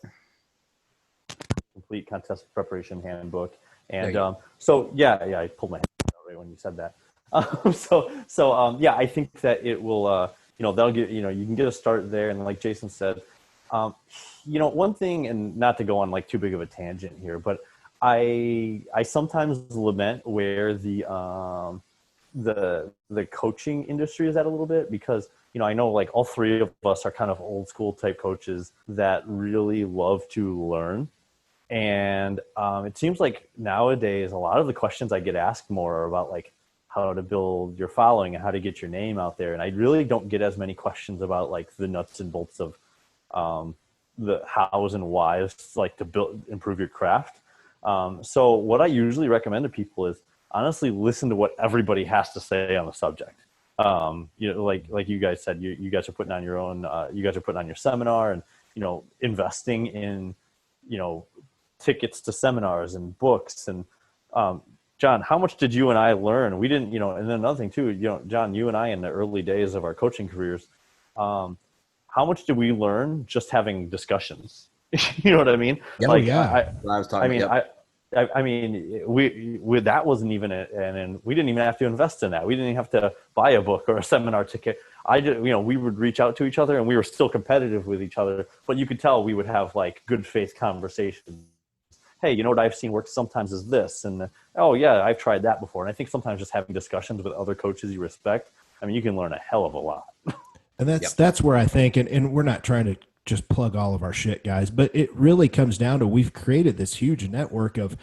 Complete contest preparation handbook. And so I pulled my hand out right when you said that. I think that it will, that'll get, you can get a start there. And like Jason said, one thing, and not to go on like too big of a tangent here, but I sometimes lament where the coaching industry is at a little bit, because, I know like all three of us are kind of old school type coaches that really love to learn. And it seems like nowadays, a lot of the questions I get asked more are about like how to build your following and how to get your name out there. And I really don't get as many questions about like the nuts and bolts of the hows and whys, like to improve your craft. So what I usually recommend to people is honestly listen to what everybody has to say on the subject. Like you guys said, you guys are putting on your own, you guys are putting on your seminar and, investing in, tickets to seminars and books. And John, how much did you and I learn? We didn't, and then another thing too, John, you and I in the early days of our coaching careers, how much did we learn just having discussions? You know what I mean? Yep. Like, I was talking. I mean, we that wasn't even and we didn't even have to invest in that. We didn't even have to buy a book or a seminar ticket. We would reach out to each other and we were still competitive with each other, but you could tell we would have like good faith conversations. Hey, what I've seen work sometimes is this, and oh yeah, I've tried that before. And I think sometimes just having discussions with other coaches you respect, you can learn a hell of a lot. And that's where I think, and we're not trying to just plug all of our shit, guys, but it really comes down to, we've created this huge network of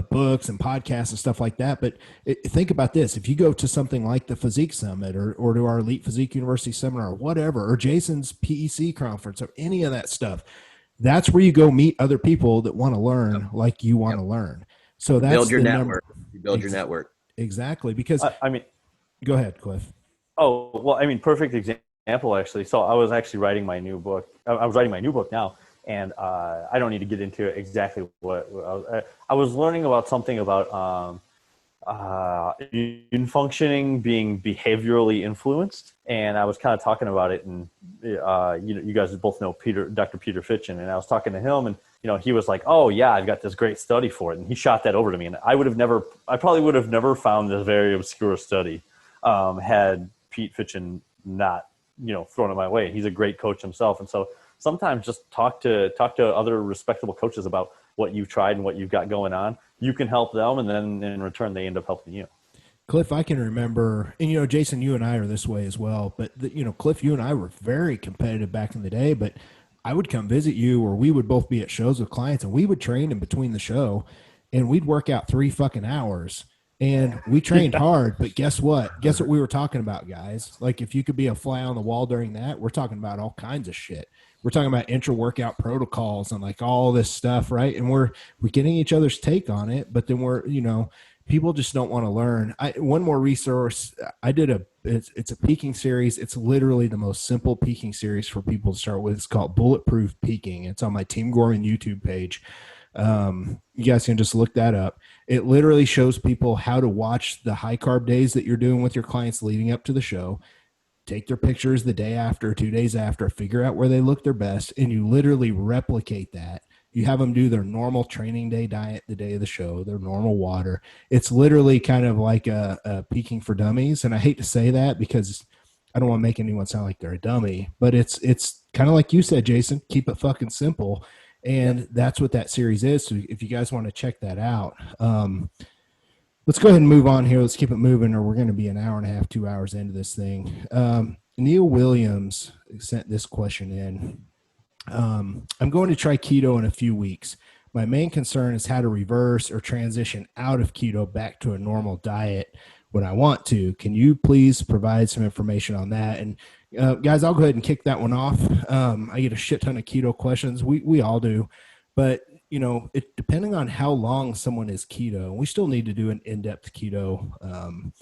books and podcasts and stuff like that. But think about this. If you go to something like the Physique Summit or to our Elite Physique University seminar or whatever, or Jason's PEC conference or any of that stuff, that's where you go meet other people that want to learn like you want to learn. So that's build your network. You build your network. Exactly. Because go ahead, Cliff. Oh, well, perfect example, actually. So I was actually writing my new book. I was writing my new book now, and I don't need to get into exactly what I was learning about something about immune functioning being behaviorally influenced. And I was kind of talking about it, and you guys both know Dr. Peter Fitchen, and I was talking to him, and he was like, "Oh yeah, I've got this great study for it," and he shot that over to me, and I probably would have never found this very obscure study had Pete Fitchen not thrown it my way. He's a great coach himself, and so sometimes just talk to other respectable coaches about what you've tried and what you've got going on. You can help them, and then in return they end up helping you. Cliff, I can remember, and Jason, you and I are this way as well, but Cliff, you and I were very competitive back in the day, but I would come visit you, or we would both be at shows with clients, and we would train in between the show, and we'd work out 3 fucking hours, and we trained hard. But guess what? Guess what we were talking about, guys? Like, if you could be a fly on the wall during that, we're talking about all kinds of shit. We're talking about intra-workout protocols and like all this stuff, right? And we're getting each other's take on it, but then we're, people just don't want to learn. One more resource, I did it's a peaking series. It's literally the most simple peaking series for people to start with. It's called Bulletproof Peeking. It's on my Team Gorman YouTube page. You guys can just look that up. It literally shows people how to watch the high carb days that you're doing with your clients leading up to the show. Take their pictures the day after, 2 days after, figure out where they look their best, and you literally replicate that. You have them do their normal training day diet the day of the show, their normal water. It's literally kind of like a peaking for dummies. And I hate to say that because I don't want to make anyone sound like they're a dummy, but it's kind of like you said, Jason, keep it fucking simple. And that's what that series is. So if you guys want to check that out, let's go ahead and move on here. Let's keep it moving, or we're going to be an hour and a half, 2 hours into this thing. Neil Williams sent this question in. I'm going to try keto in a few weeks. My main concern is how to reverse or transition out of keto back to a normal diet when I want to. Can you please provide some information on that? And guys, I'll go ahead and kick that one off. I get a shit ton of keto questions. We all do. But it depending on how long someone is keto, we still need to do an in-depth keto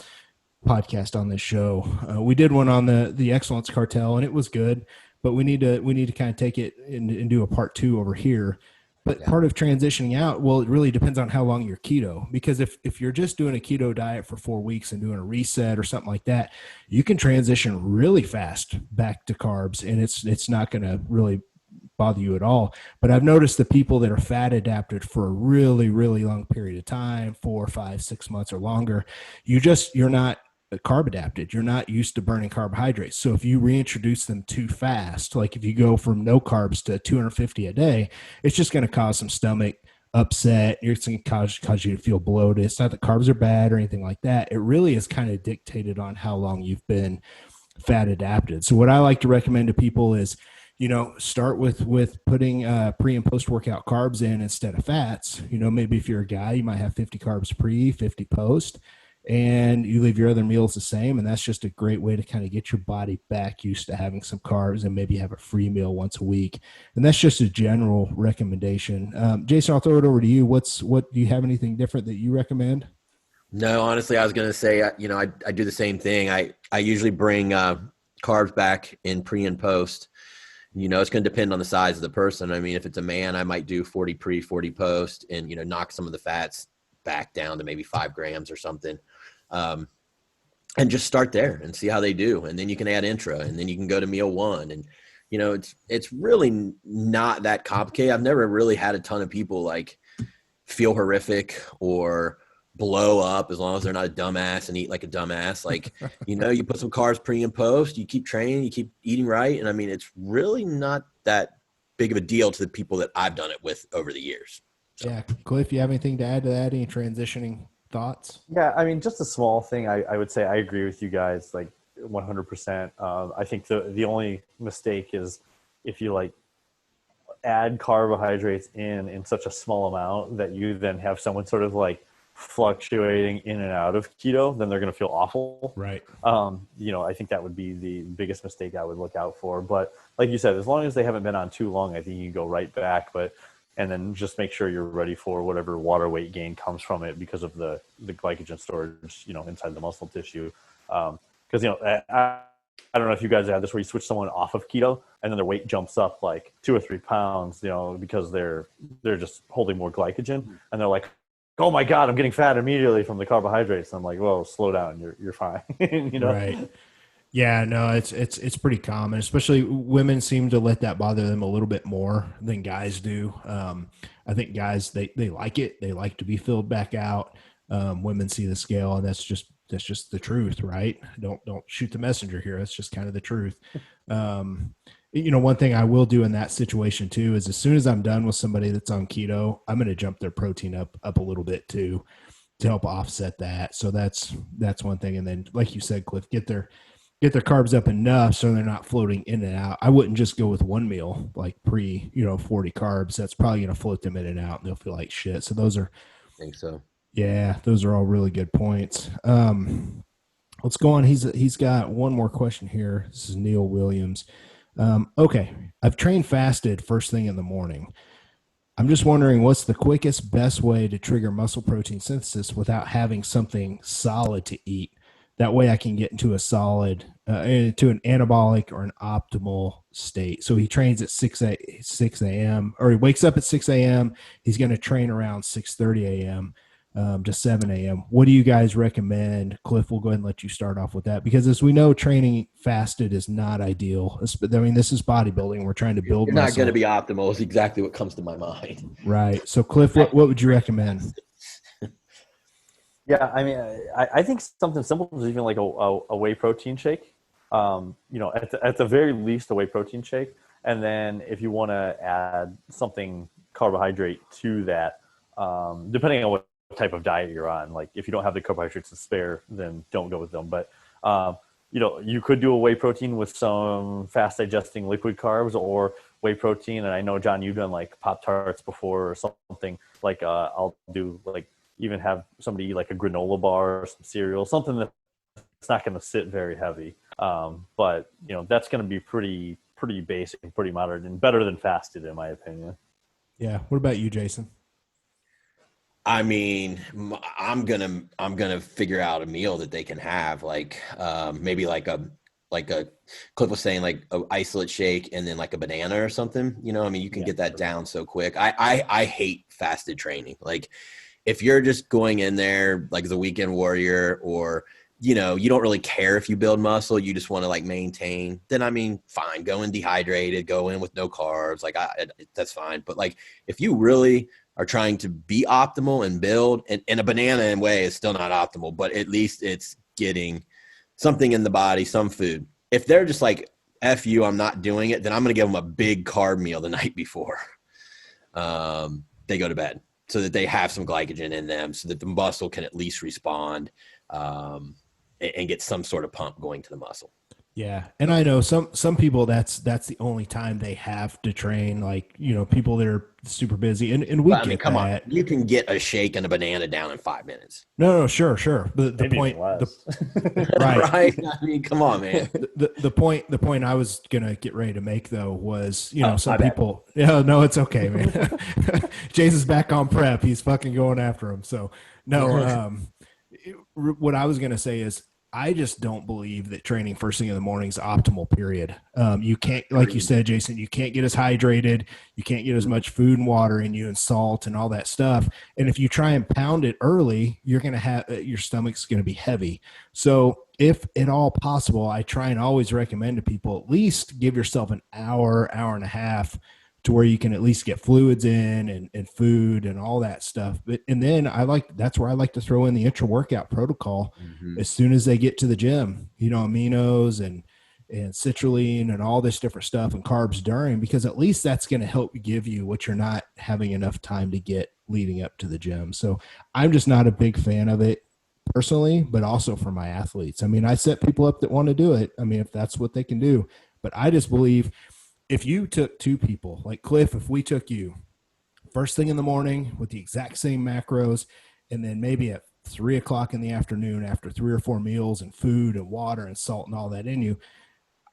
podcast on this show. We did one on the Excellence Cartel, and it was good, but we need to kind of take it and do a part 2 over here. But part of transitioning out, well, it really depends on how long you're keto, because if you're just doing a keto diet for 4 weeks and doing a reset or something like that, you can transition really fast back to carbs, and it's not going to really bother you at all. But I've noticed the people that are fat adapted for a really, really long period of time, 4, 5, 6 months or longer, you're not carb adapted. You're not used to burning carbohydrates. So if you reintroduce them too fast, like if you go from no carbs to 250 a day, it's just going to cause some stomach upset. It's going to cause you to feel bloated. It's not that carbs are bad or anything like that. It really is kind of dictated on how long you've been fat adapted. So what I like to recommend to people is, start with putting pre and post workout carbs in instead of fats. Maybe if you're a guy, you might have 50 carbs pre, 50 post, and you leave your other meals the same. And that's just a great way to kind of get your body back used to having some carbs, and maybe have a free meal once a week. And that's just a general recommendation. Jason, I'll throw it over to you. Do you have anything different that you recommend? No, honestly, I was going to say, I do the same thing. I usually bring carbs back in pre and post. It's going to depend on the size of the person. I mean, if it's a man, I might do 40 pre, 40 post, and, knock some of the fats back down to maybe 5 grams or something. And just start there and see how they do. And then you can add intra, and then you can go to meal 1. And, it's really not that complicated. I've never really had a ton of people like feel horrific or blow up, as long as they're not a dumbass and eat like a dumbass. Like, you put some carbs pre and post, you keep training, you keep eating right. And I mean, it's really not that big of a deal to the people that I've done it with over the years. So. Yeah. Cliff, you have anything to add to that? Any transitioning thoughts? Yeah, I mean, just a small thing. I would say I agree with you guys, like 100%. I think the only mistake is if you like add carbohydrates in such a small amount that you then have someone sort of like fluctuating in and out of keto, then they're going to feel awful. Right. I think that would be the biggest mistake I would look out for. But like you said, as long as they haven't been on too long, I think you can go right back. And then just make sure you're ready for whatever water weight gain comes from it because of the glycogen storage, inside the muscle tissue. Because, I don't know if you guys have this where you switch someone off of keto and then their weight jumps up like 2 or 3 pounds, because they're just holding more glycogen, and they're like, oh my God, I'm getting fat immediately from the carbohydrates. I'm like, well, slow down. You're fine. Right. Yeah, no, it's pretty common, especially women seem to let that bother them a little bit more than guys do. I think guys, they like it. They like to be filled back out. Women see the scale, and that's just the truth, right? Don't shoot the messenger here. That's just kind of the truth. One thing I will do in that situation too is, as soon as I'm done with somebody that's on keto, I'm going to jump their protein up a little bit too, to help offset that. So that's one thing. And then, like you said, Cliff, get their carbs up enough so they're not floating in and out. I wouldn't just go with one meal, like pre, 40 carbs. That's probably going to float them in and out, and they'll feel like shit. So those are, I think so. Yeah, those are all really good points. Let's go on. He's got one more question here. This is Neil Williams. Okay, I've trained fasted first thing in the morning. I'm just wondering, what's the quickest, best way to trigger muscle protein synthesis without having something solid to eat? That way I can get into a solid, into an anabolic or an optimal state. So he trains at 6 a.m. or he wakes up at 6 a.m. He's going to train around 6:30 a.m. To 7 a.m. What do you guys recommend? Cliff, we'll go ahead and let you start off with that, because as we know, training fasted is not ideal. I mean, this is bodybuilding. We're trying to build muscle. You're not going to be optimal is exactly what comes to my mind. Right. So Cliff, what would you recommend? Yeah, I mean, I think something simple is even like a whey protein shake. At the very least, a whey protein shake. And then if you want to add something carbohydrate to that, depending on what type of diet you're on, like if you don't have the carbohydrates to spare, then don't go with them. But, you could do a whey protein with some fast digesting liquid carbs, or whey protein. And I know, John, you've done like Pop-Tarts before or something. Like I'll do like, even have somebody eat like a granola bar or some cereal, something that's not going to sit very heavy. But that's going to be pretty basic and pretty moderate, and better than fasted, in my opinion. Yeah. What about you, Jason? I mean, I'm gonna figure out a meal that they can have, like maybe like a Cliff was saying, like a isolate shake and then like a banana or something. I mean, you can Yeah. get that down so quick. I hate fasted training. Like if you're just going in there like as a weekend warrior, or you don't really care if you build muscle, you just want to like maintain, then I mean, fine, go in dehydrated, go in with no carbs, like that's fine. But like if you really are trying to be optimal and build, and a banana in a way is still not optimal, but at least it's getting something in the body, some food. If they're just like, F you, I'm not doing it, then I'm going to give them a big carb meal the night before they go to bed, so that they have some glycogen in them, so that the muscle can at least respond and get some sort of pump going to the muscle. Yeah, and I know some people that's the only time they have to train. Like people that are super busy, and we But I mean, get come on, that. you can get a shake and a banana down in 5 minutes. No, sure. But the Maybe point, even less. right? Right? I mean, come on, man. The point I was gonna get ready to make though was some My bad. people. Yeah, no, it's okay, man. Jason's back on prep. He's fucking going after him. So no, what I was gonna say is I just don't believe that training first thing in the morning is optimal, period. You can't, like you said, Jason, you can't get as hydrated. You can't get as much food and water in you and salt and all that stuff. And if you try and pound it early, you're going to have your stomach's going to be heavy. So if at all possible, I try and always recommend to people at least give yourself an hour, hour and a half to where you can at least get fluids in and food and all that stuff. And then that's where I like to throw in the intra-workout protocol as soon as they get to the gym, aminos and citrulline and all this different stuff and carbs during, because at least that's going to help give you what you're not having enough time to get leading up to the gym. So I'm just not a big fan of it personally, but also for my athletes. I mean, I set people up that want to do it. I mean, if that's what they can do, but I just believe if you took two people like Cliff, if we took you first thing in the morning with the exact same macros, and then maybe at 3 o'clock in the afternoon after 3 or 4 meals and food and water and salt and all that in you,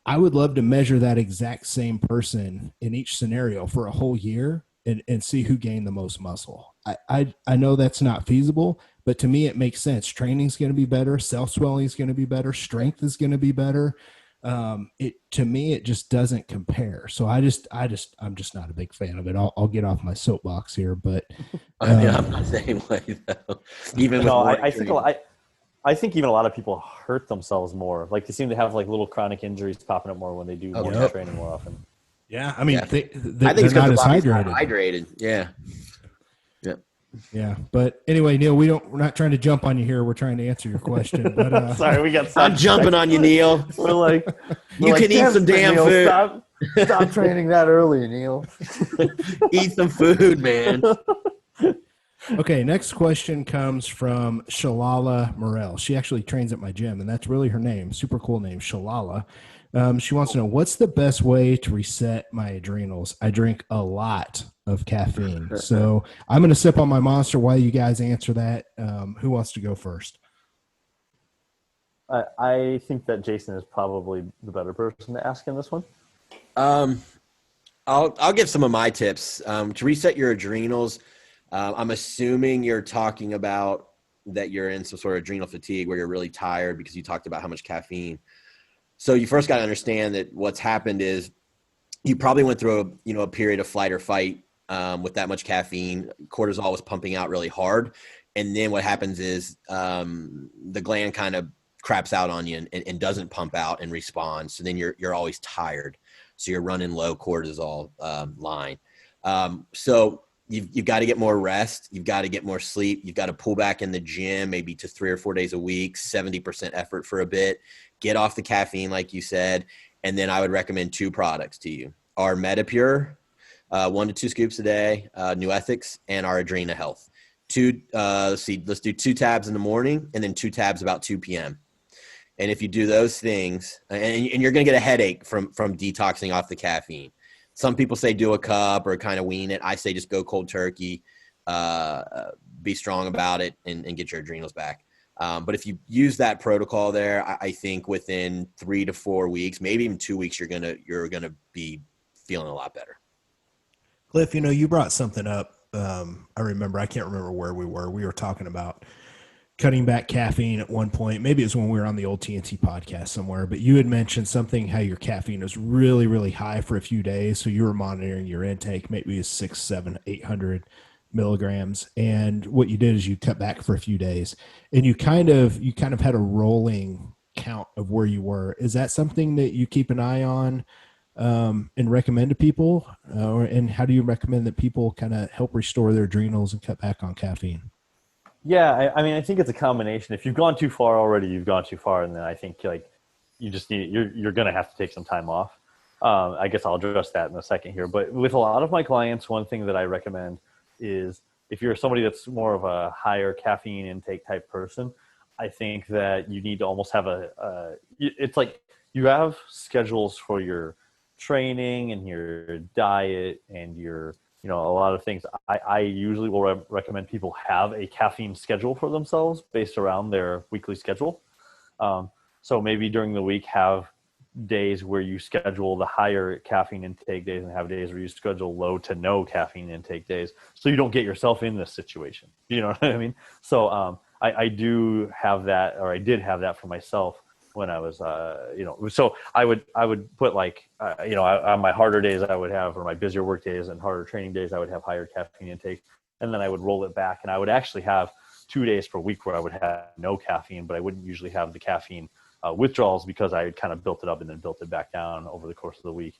I would love to measure that exact same person in each scenario for a whole year and see who gained the most muscle. I know that's not feasible, but to me, it makes sense. Training is going to be better. Self-swelling is going to be better. Strength is going to be better. To me, it just doesn't compare. So I'm just not a big fan of it. I'll get off my soapbox here, but I mean, I'm not the same way though. Even with I think even a lot of people hurt themselves more. Like they seem to have like little chronic injuries popping up more when they do more training more often. Yeah, I mean, I think they're it's not because the as body's hydrated. not hydrated. Yeah. Yeah, but anyway, Neil, we're not trying to jump on you here. We're trying to answer your question. But Sorry, we got. I'm jumping on you, Neil. We're like, You can eat some damn Neil, food. Stop training that early, Neil. Eat some food, man. Okay, next question comes from Shalala Morel. She actually trains at my gym, and that's really her name. Super cool name, Shalala. She wants to know, what's the best way to reset my adrenals? I drink a lot of caffeine. So I'm going to sip on my Monster while you guys answer that. Who wants to go first? I think that Jason is probably the better person to ask in this one. I'll give some of my tips. To reset your adrenals, I'm assuming you're talking about that you're in some sort of adrenal fatigue where you're really tired because you talked about how much caffeine. So you first got to understand that what's happened is you probably went through a period of flight or fight with that much caffeine. Cortisol was pumping out really hard. And then what happens is the gland kind of craps out on you and doesn't pump out and respond. So then you're always tired. So you're running low cortisol line. So you've got to get more rest. You've got to get more sleep. You've got to pull back in the gym, maybe to 3 or 4 days a week, 70% effort for a bit, get off the caffeine, like you said. And then I would recommend 2 products to you. Our Metapure, 1 to 2 scoops a day, New Ethics, and our Adrena Health. Let's do 2 tabs in the morning and then 2 tabs about 2 p.m. And if you do those things, and you're going to get a headache from detoxing off the caffeine. Some people say do a cup or kind of wean it. I say just go cold turkey, be strong about it, and get your adrenals back. But if you use that protocol there, I think within 3 to 4 weeks, maybe even 2 weeks, you're gonna be feeling a lot better. Cliff, you brought something up. I can't remember where we were. We were talking about cutting back caffeine at one point. Maybe it was when we were on the old TNT podcast somewhere, but you had mentioned something how your caffeine was really, really high for a few days. So you were monitoring your intake, maybe it's 6, 7, 800 milligrams. And what you did is you cut back for a few days and you kind of had a rolling count of where you were. Is that something that you keep an eye on and recommend to people? And how do you recommend that people kind of help restore their adrenals and cut back on caffeine? Yeah, I mean, I think it's a combination. If you've gone too far already, you've gone too far, and then I think like you just you're going to have to take some time off. I guess I'll address that in a second here. But with a lot of my clients, one thing that I recommend is if you're somebody that's more of a higher caffeine intake type person, I think that you need to almost have it's like you have schedules for your training and your diet and your a lot of things. I usually will recommend people have a caffeine schedule for themselves based around their weekly schedule. So maybe during the week, have days where you schedule the higher caffeine intake days and have days where you schedule low to no caffeine intake days. So you don't get yourself in this situation. You know what I mean? So I do have that, or I did have that for myself when I was, so I would put like, on my harder days I would have, or my busier work days and harder training days, I would have higher caffeine intake. And then I would roll it back and I would actually have 2 days per week where I would have no caffeine, but I wouldn't usually have the caffeine withdrawals because I had kind of built it up and then built it back down over the course of the week.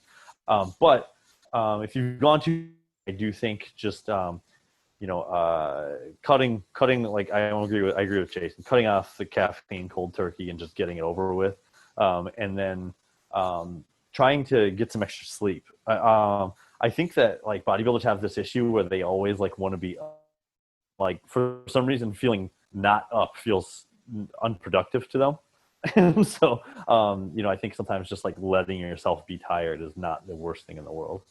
But if you've gone to, I do think just, cutting, like I agree with Jason, cutting off the caffeine cold turkey and just getting it over with. And then trying to get some extra sleep. I think that like bodybuilders have this issue where they always like want to be like, for some reason, feeling not up feels unproductive to them. And so, I think sometimes just like letting yourself be tired is not the worst thing in the world.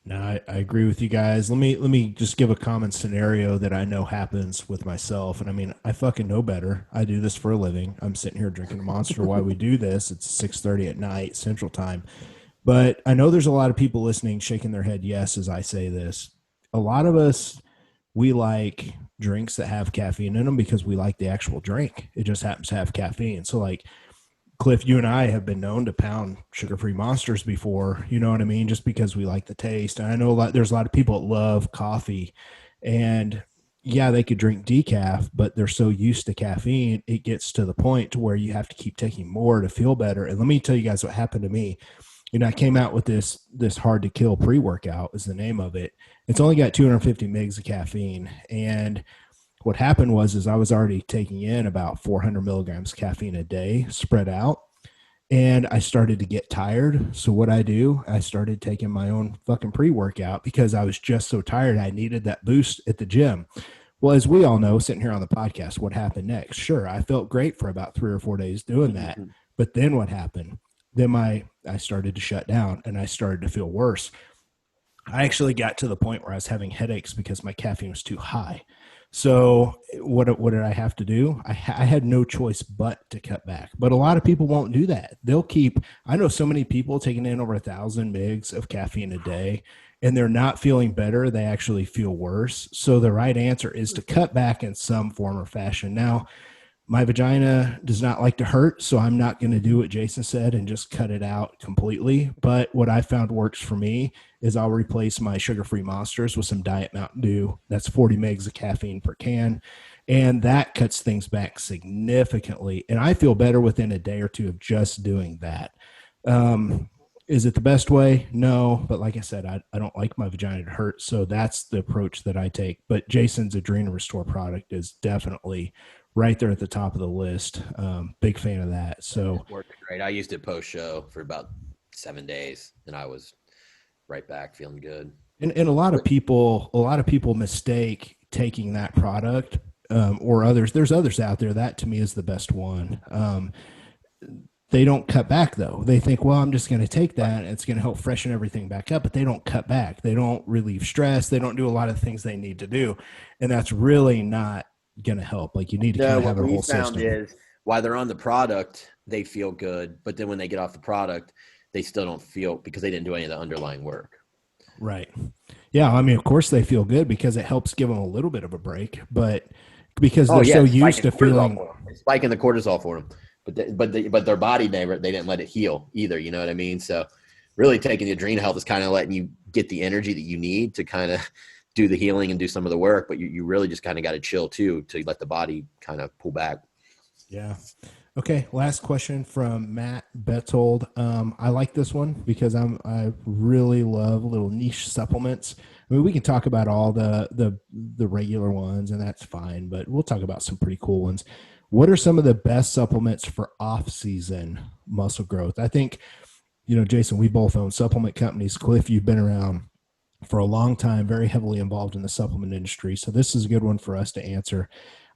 No, I agree with you guys. Let me just give a common scenario that I know happens with myself. And I mean, I fucking know better. I do this for a living. I'm sitting here drinking a Monster while we do this. It's 6:30 at night Central Time. But I know there's a lot of people listening shaking their head yes as I say this. A lot of us, we like drinks that have caffeine in them because we like the actual drink. It just happens to have caffeine. So like Cliff, you and I have been known to pound sugar-free Monsters before, you know what I mean? Just because we like the taste. And I know there's a lot of people that love coffee, and yeah, they could drink decaf, but they're so used to caffeine, it gets to the point to where you have to keep taking more to feel better. And let me tell you guys what happened to me. I came out with this hard to kill pre-workout is the name of it. It's only got 250 mgs of caffeine. And what happened was I was already taking in about 400 milligrams caffeine a day spread out, and I started to get tired. So what I started taking my own fucking pre-workout because I was just so tired. I needed that boost at the gym. Well, as we all know, sitting here on the podcast, what happened next? Sure, I felt great for about 3 or 4 days doing that. But then what happened? Then I started to shut down and I started to feel worse. I actually got to the point where I was having headaches because my caffeine was too high. So what did I have to do? I had no choice but to cut back. But a lot of people won't do that. I know so many people taking in over 1,000 mgs of caffeine a day, and they're not feeling better. They actually feel worse. So the right answer is to cut back in some form or fashion. Now, my vagina does not like to hurt, so I'm not going to do what Jason said and just cut it out completely. But what I found works for me is I'll replace my sugar-free Monsters with some Diet Mountain Dew. That's 40 megs of caffeine per can, and that cuts things back significantly. And I feel better within a day or two of just doing that. Is it the best way? No, but like I said, I don't like my vagina to hurt, so that's the approach that I take. But Jason's Adrenal Restore product is definitely right there at the top of the list. Big fan of that. So it worked great. I used it post show for about 7 days, and I was right back feeling good. And a lot of people mistake taking that product or others. There's others out there. That to me is the best one. They don't cut back though. They think, well, I'm just going to take that and it's going to help freshen everything back up, but they don't cut back. They don't relieve stress. They don't do a lot of things they need to do. And that's really not going to help. Like you need to kind of have a whole system. Is while they're on the product, they feel good, but then when they get off the product, they still don't feel because they didn't do any of the underlying work. Right. Yeah, I mean, of course they feel good because it helps give them a little bit of a break, but because Oh they're yeah, so it's used spiking to cortisol feeling, for them. It's spiking the cortisol for them, but their body they didn't let it heal either. You know what I mean? So really taking the adrenal health is kind of letting you get the energy that you need to kind of do the healing and do some of the work, but you really just kind of got to chill too to let the body kind of pull back. yeah. Okay, last question from Matt Betzold. I like this one because I really love little niche supplements. I mean, we can talk about all the regular ones, and that's fine, but we'll talk about some pretty cool ones. What are some of the best supplements for off-season muscle growth? I think, Jason, we both own supplement companies. Cliff, you've been around for a long time, very heavily involved in the supplement industry. So this is a good one for us to answer.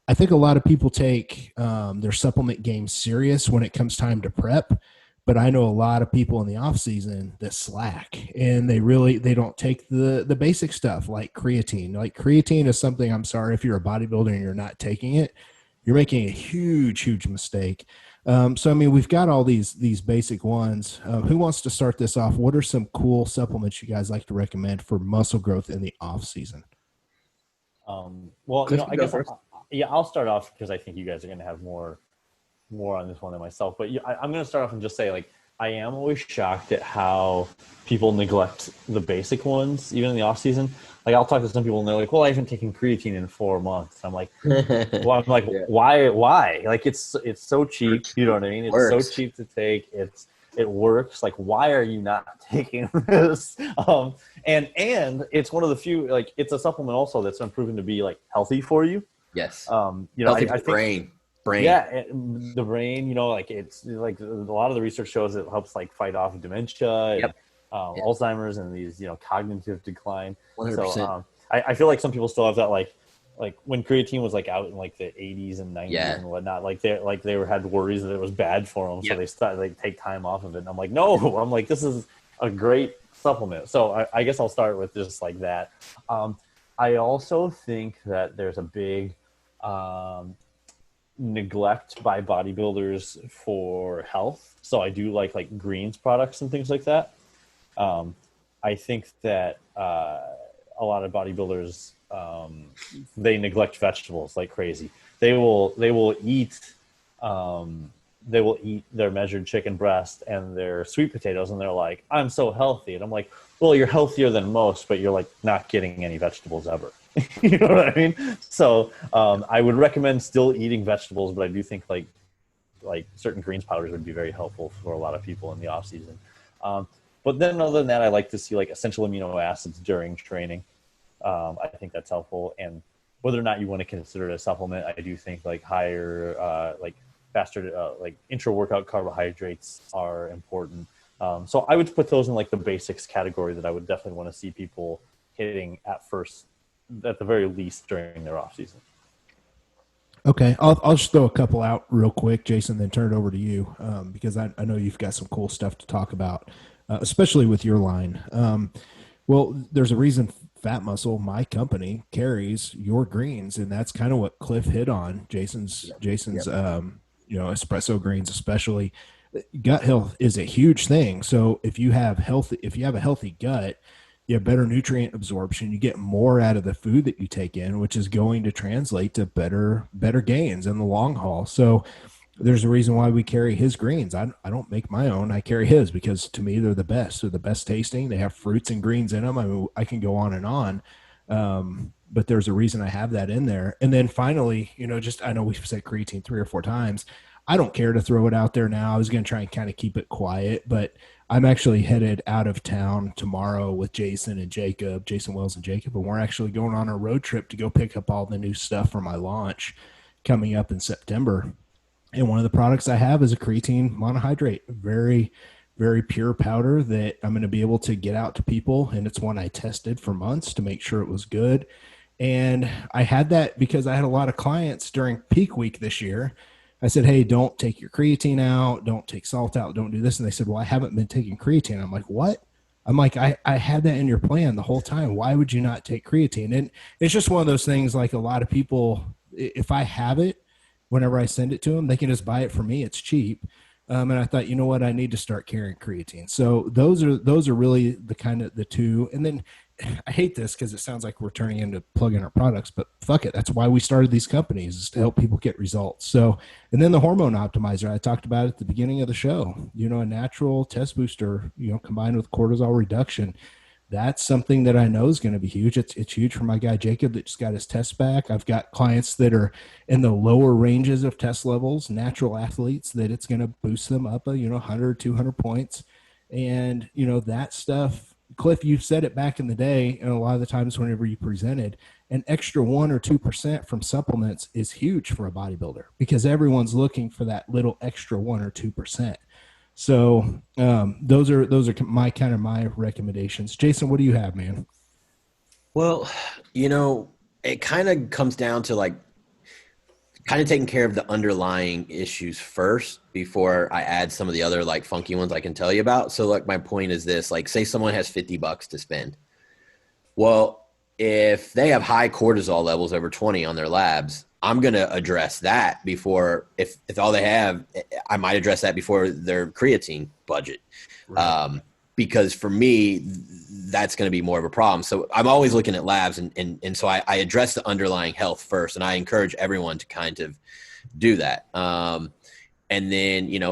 I think a lot of people take their supplement game serious when it comes time to prep, but I know a lot of people in the off season that slack and they don't take the basic stuff like creatine. Like creatine is something, I'm sorry if you're a bodybuilder and you're not taking it, you're making a huge mistake. So I mean, we've got all these basic ones. Who wants to start this off? What are some cool supplements you guys like to recommend for muscle growth in the off season? Well, Cliff, I go guess first. I'll start off because I think you guys are going to have more on this one than myself. But I'm going to start off and just say, like, I am always shocked at how people neglect the basic ones, even in the off season. Like, I'll talk to some people and they're like, "Well, I haven't taken creatine in 4 months." I'm like, "Well, I'm like, Yeah. why? Like, it's so cheap. You know what I mean? It's so Works. cheap to take. It works. Like, why are you not taking this?" And it's one of the few, like, it's a supplement also that's been proven to be like healthy for you. Yes. I, Healthy for I the think, brain. yeah, the brain, like it's like a lot of the research shows it helps like fight off dementia and Yep. Yep. Alzheimer's and these, cognitive decline. 100%. So I feel like some people still have that like when creatine was like out in like the 80s and 90s Yeah. and whatnot, had worries that it was bad for them, so Yep. they started like take time off of it. And I'm like, no, I'm like, this is a great supplement. So I guess I'll start with just like that. I also think that there's a big neglect by bodybuilders for health. So I do like greens products and things like that. I think that a lot of bodybuilders they neglect vegetables like crazy. They will eat their measured chicken breast and their sweet potatoes, and they're like, "I'm so healthy," and I'm like, "Well, you're healthier than most, but you're like not getting any vegetables ever." You know what I mean? So I would recommend still eating vegetables, but I do think like certain greens powders would be very helpful for a lot of people in the off season. But then other than that, I like to see like essential amino acids during training. I think that's helpful. And whether or not you want to consider it a supplement, I do think like higher, like faster, like intra-workout carbohydrates are important. So I would put those in like the basics category that I would definitely want to see people hitting at the very least during their off season. Okay, I'll just throw a couple out real quick, Jason, then turn it over to you because I know you've got some cool stuff to talk about, especially with your line. Well, there's a reason Fat Muscle, my company, carries your greens, and that's kind of what Cliff hit on. Jason's espresso greens, especially. Gut health is a huge thing. So if you have a healthy gut, you have better nutrient absorption. You get more out of the food that you take in, which is going to translate to better gains in the long haul. So there's a reason why we carry his greens. I don't make my own. I carry his because to me they're the best. They're the best tasting. They have fruits and greens in them. I mean, I can go on and on. But there's a reason I have that in there. And then finally, I know we've said creatine 3 or 4 times. I don't care to throw it out there now. I was going to try and kind of keep it quiet, but I'm actually headed out of town tomorrow with Jason Wells and Jacob, and we're actually going on a road trip to go pick up all the new stuff for my launch coming up in September. And one of the products I have is a creatine monohydrate, very, very pure powder that I'm going to be able to get out to people. And it's one I tested for months to make sure it was good. And I had that because I had a lot of clients during peak week this year. I said, hey, don't take your creatine out. Don't take salt out. Don't do this. And they said, well, I haven't been taking creatine. I'm like, what? I'm like, I had that in your plan the whole time. Why would you not take creatine? And it's just one of those things, like a lot of people, if I have it, whenever I send it to them, they can just buy it for me. It's cheap. And I thought, you know what, I need to start carrying creatine. So those are really the kind of the two. And then I hate this because it sounds like we're turning into plugging our products, but fuck it. That's why we started these companies, is to help people get results. So, and then the hormone optimizer I talked about at the beginning of the show, you know, a natural test booster, you know, combined with cortisol reduction. That's something that I know is going to be huge. It's huge for my guy Jacob that just got his test back. I've got clients that are in the lower ranges of test levels, natural athletes, that it's going to boost them up, 100, 200 points. And, you know, that stuff, Cliff, you've said it back in the day, and a lot of the times whenever you presented, an extra 1 or 2% from supplements is huge for a bodybuilder because everyone's looking for that little extra 1 or 2%. So those are my recommendations. Jason, what do you have, man? Well, you know, it kind of comes down to like kind of taking care of the underlying issues first before I add some of the other like funky ones I can tell you about. So like my point is this, like say someone has $50 to spend. Well, if they have high cortisol levels over 20 on their labs, I'm going to address that before, if all they have, I might address that before their creatine budget. Right. Because for me, that's going to be more of a problem. So I'm always looking at labs, and so I address the underlying health first, and I encourage everyone to kind of do that. And then, we have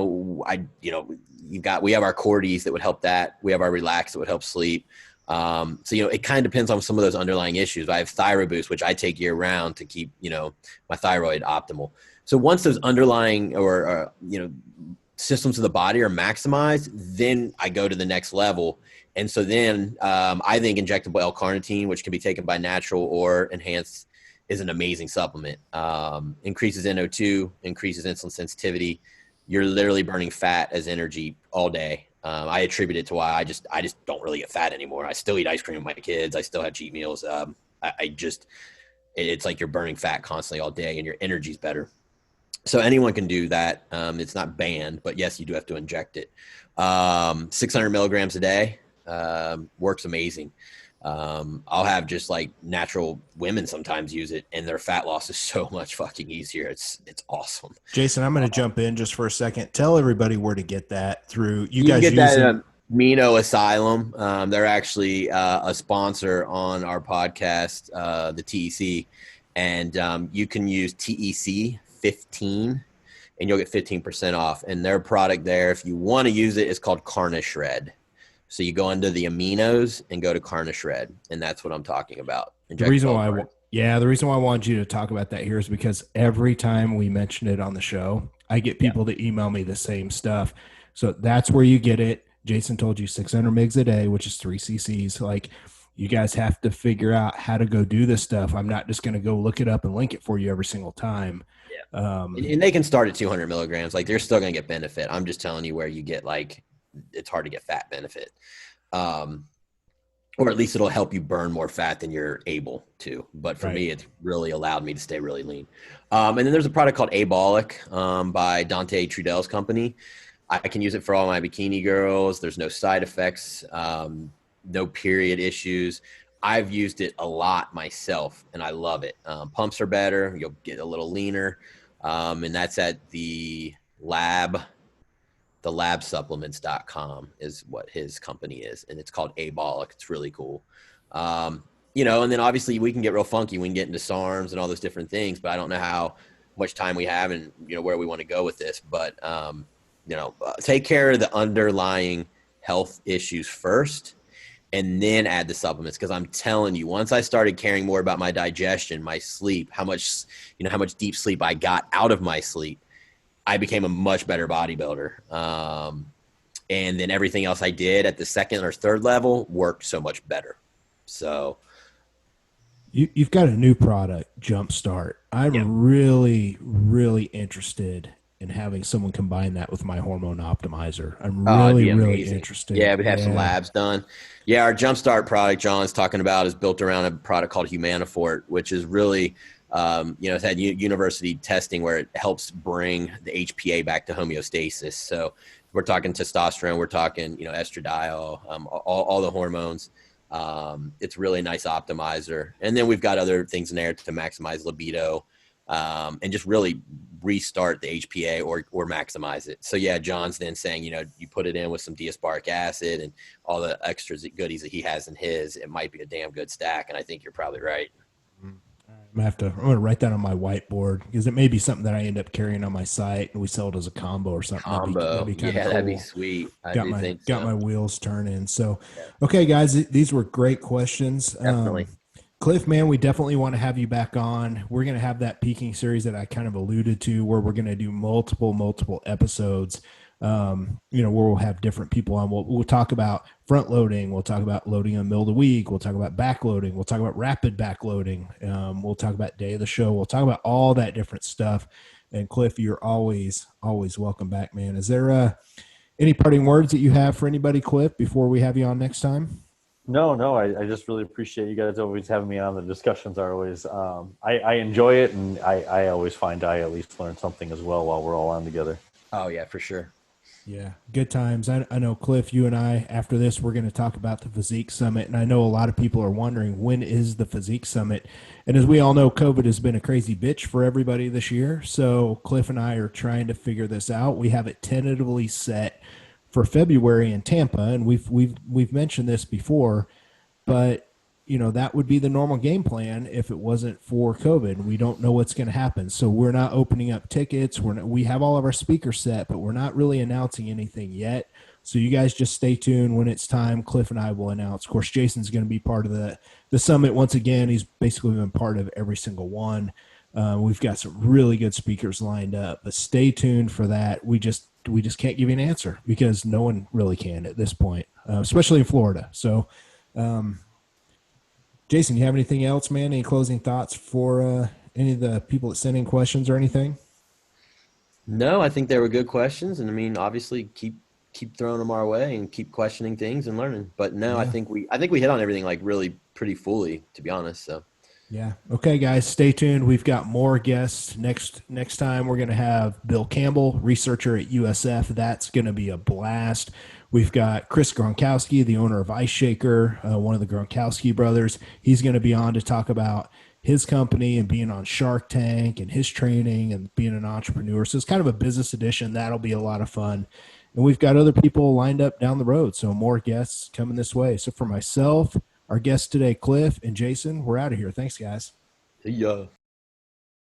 our Cordies that would help that. We have our Relax that would help sleep. So, it kind of depends on some of those underlying issues. I have Thyro Boost, which I take year round to keep, my thyroid optimal. So once those underlying or systems of the body are maximized, then I go to the next level. And so then I think injectable L-carnitine, which can be taken by natural or enhanced, is an amazing supplement. Increases NO2, increases insulin sensitivity. You're literally burning fat as energy all day. I attribute it to why I just don't really get fat anymore. I still eat ice cream with my kids. I still have cheat meals. It's like you're burning fat constantly all day and your energy's better. So anyone can do that. It's not banned, but yes, you do have to inject it. 600 milligrams a day works amazing. I'll have just like natural women sometimes use it, and their fat loss is so much fucking easier. It's awesome. Jason, I'm going to jump in just for a second. Tell everybody where to get that through. You guys can get use that Mino Asylum. They're actually a sponsor on our podcast, the TEC, and you can use TEC 15 and you'll get 15% off. And their product there, if you want to use it, is called Carnishred. So you go into the aminos and go to Carnishred, and that's what I'm talking about. The reason why I wanted you to talk about that here is because every time we mention it on the show, I get people to email me the same stuff. So that's where you get it. Jason told you 600 mgs a day, which is 3 cc's. Like, you guys have to figure out how to go do this stuff. I'm not just going to go look it up and link it for you every single time. Yeah. And they can start at 200 milligrams. Like, they're still going to get benefit. I'm just telling you where you get, like, it's hard to get fat benefit. Or at least it'll help you burn more fat than you're able to. But for me, it's really allowed me to stay really lean. And then there's a product called Abolic by Dante Trudell's company. I can use it for all my bikini girls. There's no side effects, no period issues. I've used it a lot myself, and I love it. Pumps are better. You'll get a little leaner. And that's at the labsupplements.com is what his company is. And it's called Abolic. It's really cool. And then obviously we can get real funky. We can get into SARMs and all those different things, but I don't know how much time we have and, where we want to go with this, but, take care of the underlying health issues first and then add the supplements. Cause I'm telling you, once I started caring more about my digestion, my sleep, how much deep sleep I got out of my sleep, I became a much better bodybuilder. And then everything else I did at the second or third level worked so much better. So you've got a new product, Jumpstart. I'm really, really interested in having someone combine that with my hormone optimizer. I'm really interested. Yeah, we'd have some labs done. Yeah, our Jumpstart product John's talking about is built around a product called Humanifort, which is really it's had university testing where it helps bring the HPA back to homeostasis. So we're talking testosterone, we're talking, estradiol, all the hormones. It's really nice optimizer. And then we've got other things in there to maximize libido, and just really restart the HPA or maximize it. So yeah, John's then saying, you know, you put it in with some D-aspartic acid and all the extras goodies that he has in his, it might be a damn good stack. And I think you're probably right. I'm gonna write that on my whiteboard because it may be something that I end up carrying on my site and we sell it as a combo or something. That'd be kind of cool. That'd be sweet. Got my wheels turning. So, okay, guys, these were great questions. Definitely. Cliff, man, we definitely want to have you back on. We're going to have that peaking series that I kind of alluded to where we're going to do multiple episodes, you know, where we'll have different people on. We'll talk about front loading. We'll talk about loading in the middle of the week. We'll talk about back loading. We'll talk about rapid back loading. We'll talk about day of the show. We'll talk about all that different stuff. And Cliff, you're always welcome back, man. Is there any parting words that you have for anybody, Cliff, before we have you on next time? No, I just really appreciate you guys always having me on. The discussions are always, I enjoy it, and I always find I at least learn something as well while we're all on together. Oh yeah, for sure. Yeah, good times. I know, Cliff, you and I, after this, we're going to talk about the Physique Summit, and I know a lot of people are wondering, when is the Physique Summit? And as we all know, COVID has been a crazy bitch for everybody this year, so Cliff and I are trying to figure this out. We have it tentatively set for February in Tampa, and we've mentioned this before, but you know, that would be the normal game plan if it wasn't for COVID. We don't know what's going to happen, so we're not opening up tickets. We have all of our speakers set, but we're not really announcing anything yet. So you guys just stay tuned. When it's time, Cliff and I will announce. Of course, Jason's going to be part of the summit once again. He's basically been part of every single one. We've got some really good speakers lined up, but stay tuned for that. We just can't give you an answer because no one really can at this point, especially in Florida. So, Jason, you have anything else, man? Any closing thoughts for any of the people that sent in questions or anything? No, I think they were good questions, and I mean, obviously, keep throwing them our way and keep questioning things and learning. But no, yeah. I think we hit on everything like really pretty fully, to be honest. So. Yeah. Okay, guys, stay tuned. We've got more guests. Next time we're going to have Bill Campbell, researcher at USF. That's going to be a blast. We've got Chris Gronkowski, the owner of Ice Shaker, one of the Gronkowski brothers. He's going to be on to talk about his company and being on Shark Tank and his training and being an entrepreneur. So it's kind of a business edition. That'll be a lot of fun. And we've got other people lined up down the road, so more guests coming this way. So for myself, our guests today, Cliff and Jason, we're out of here. Thanks, guys. See ya.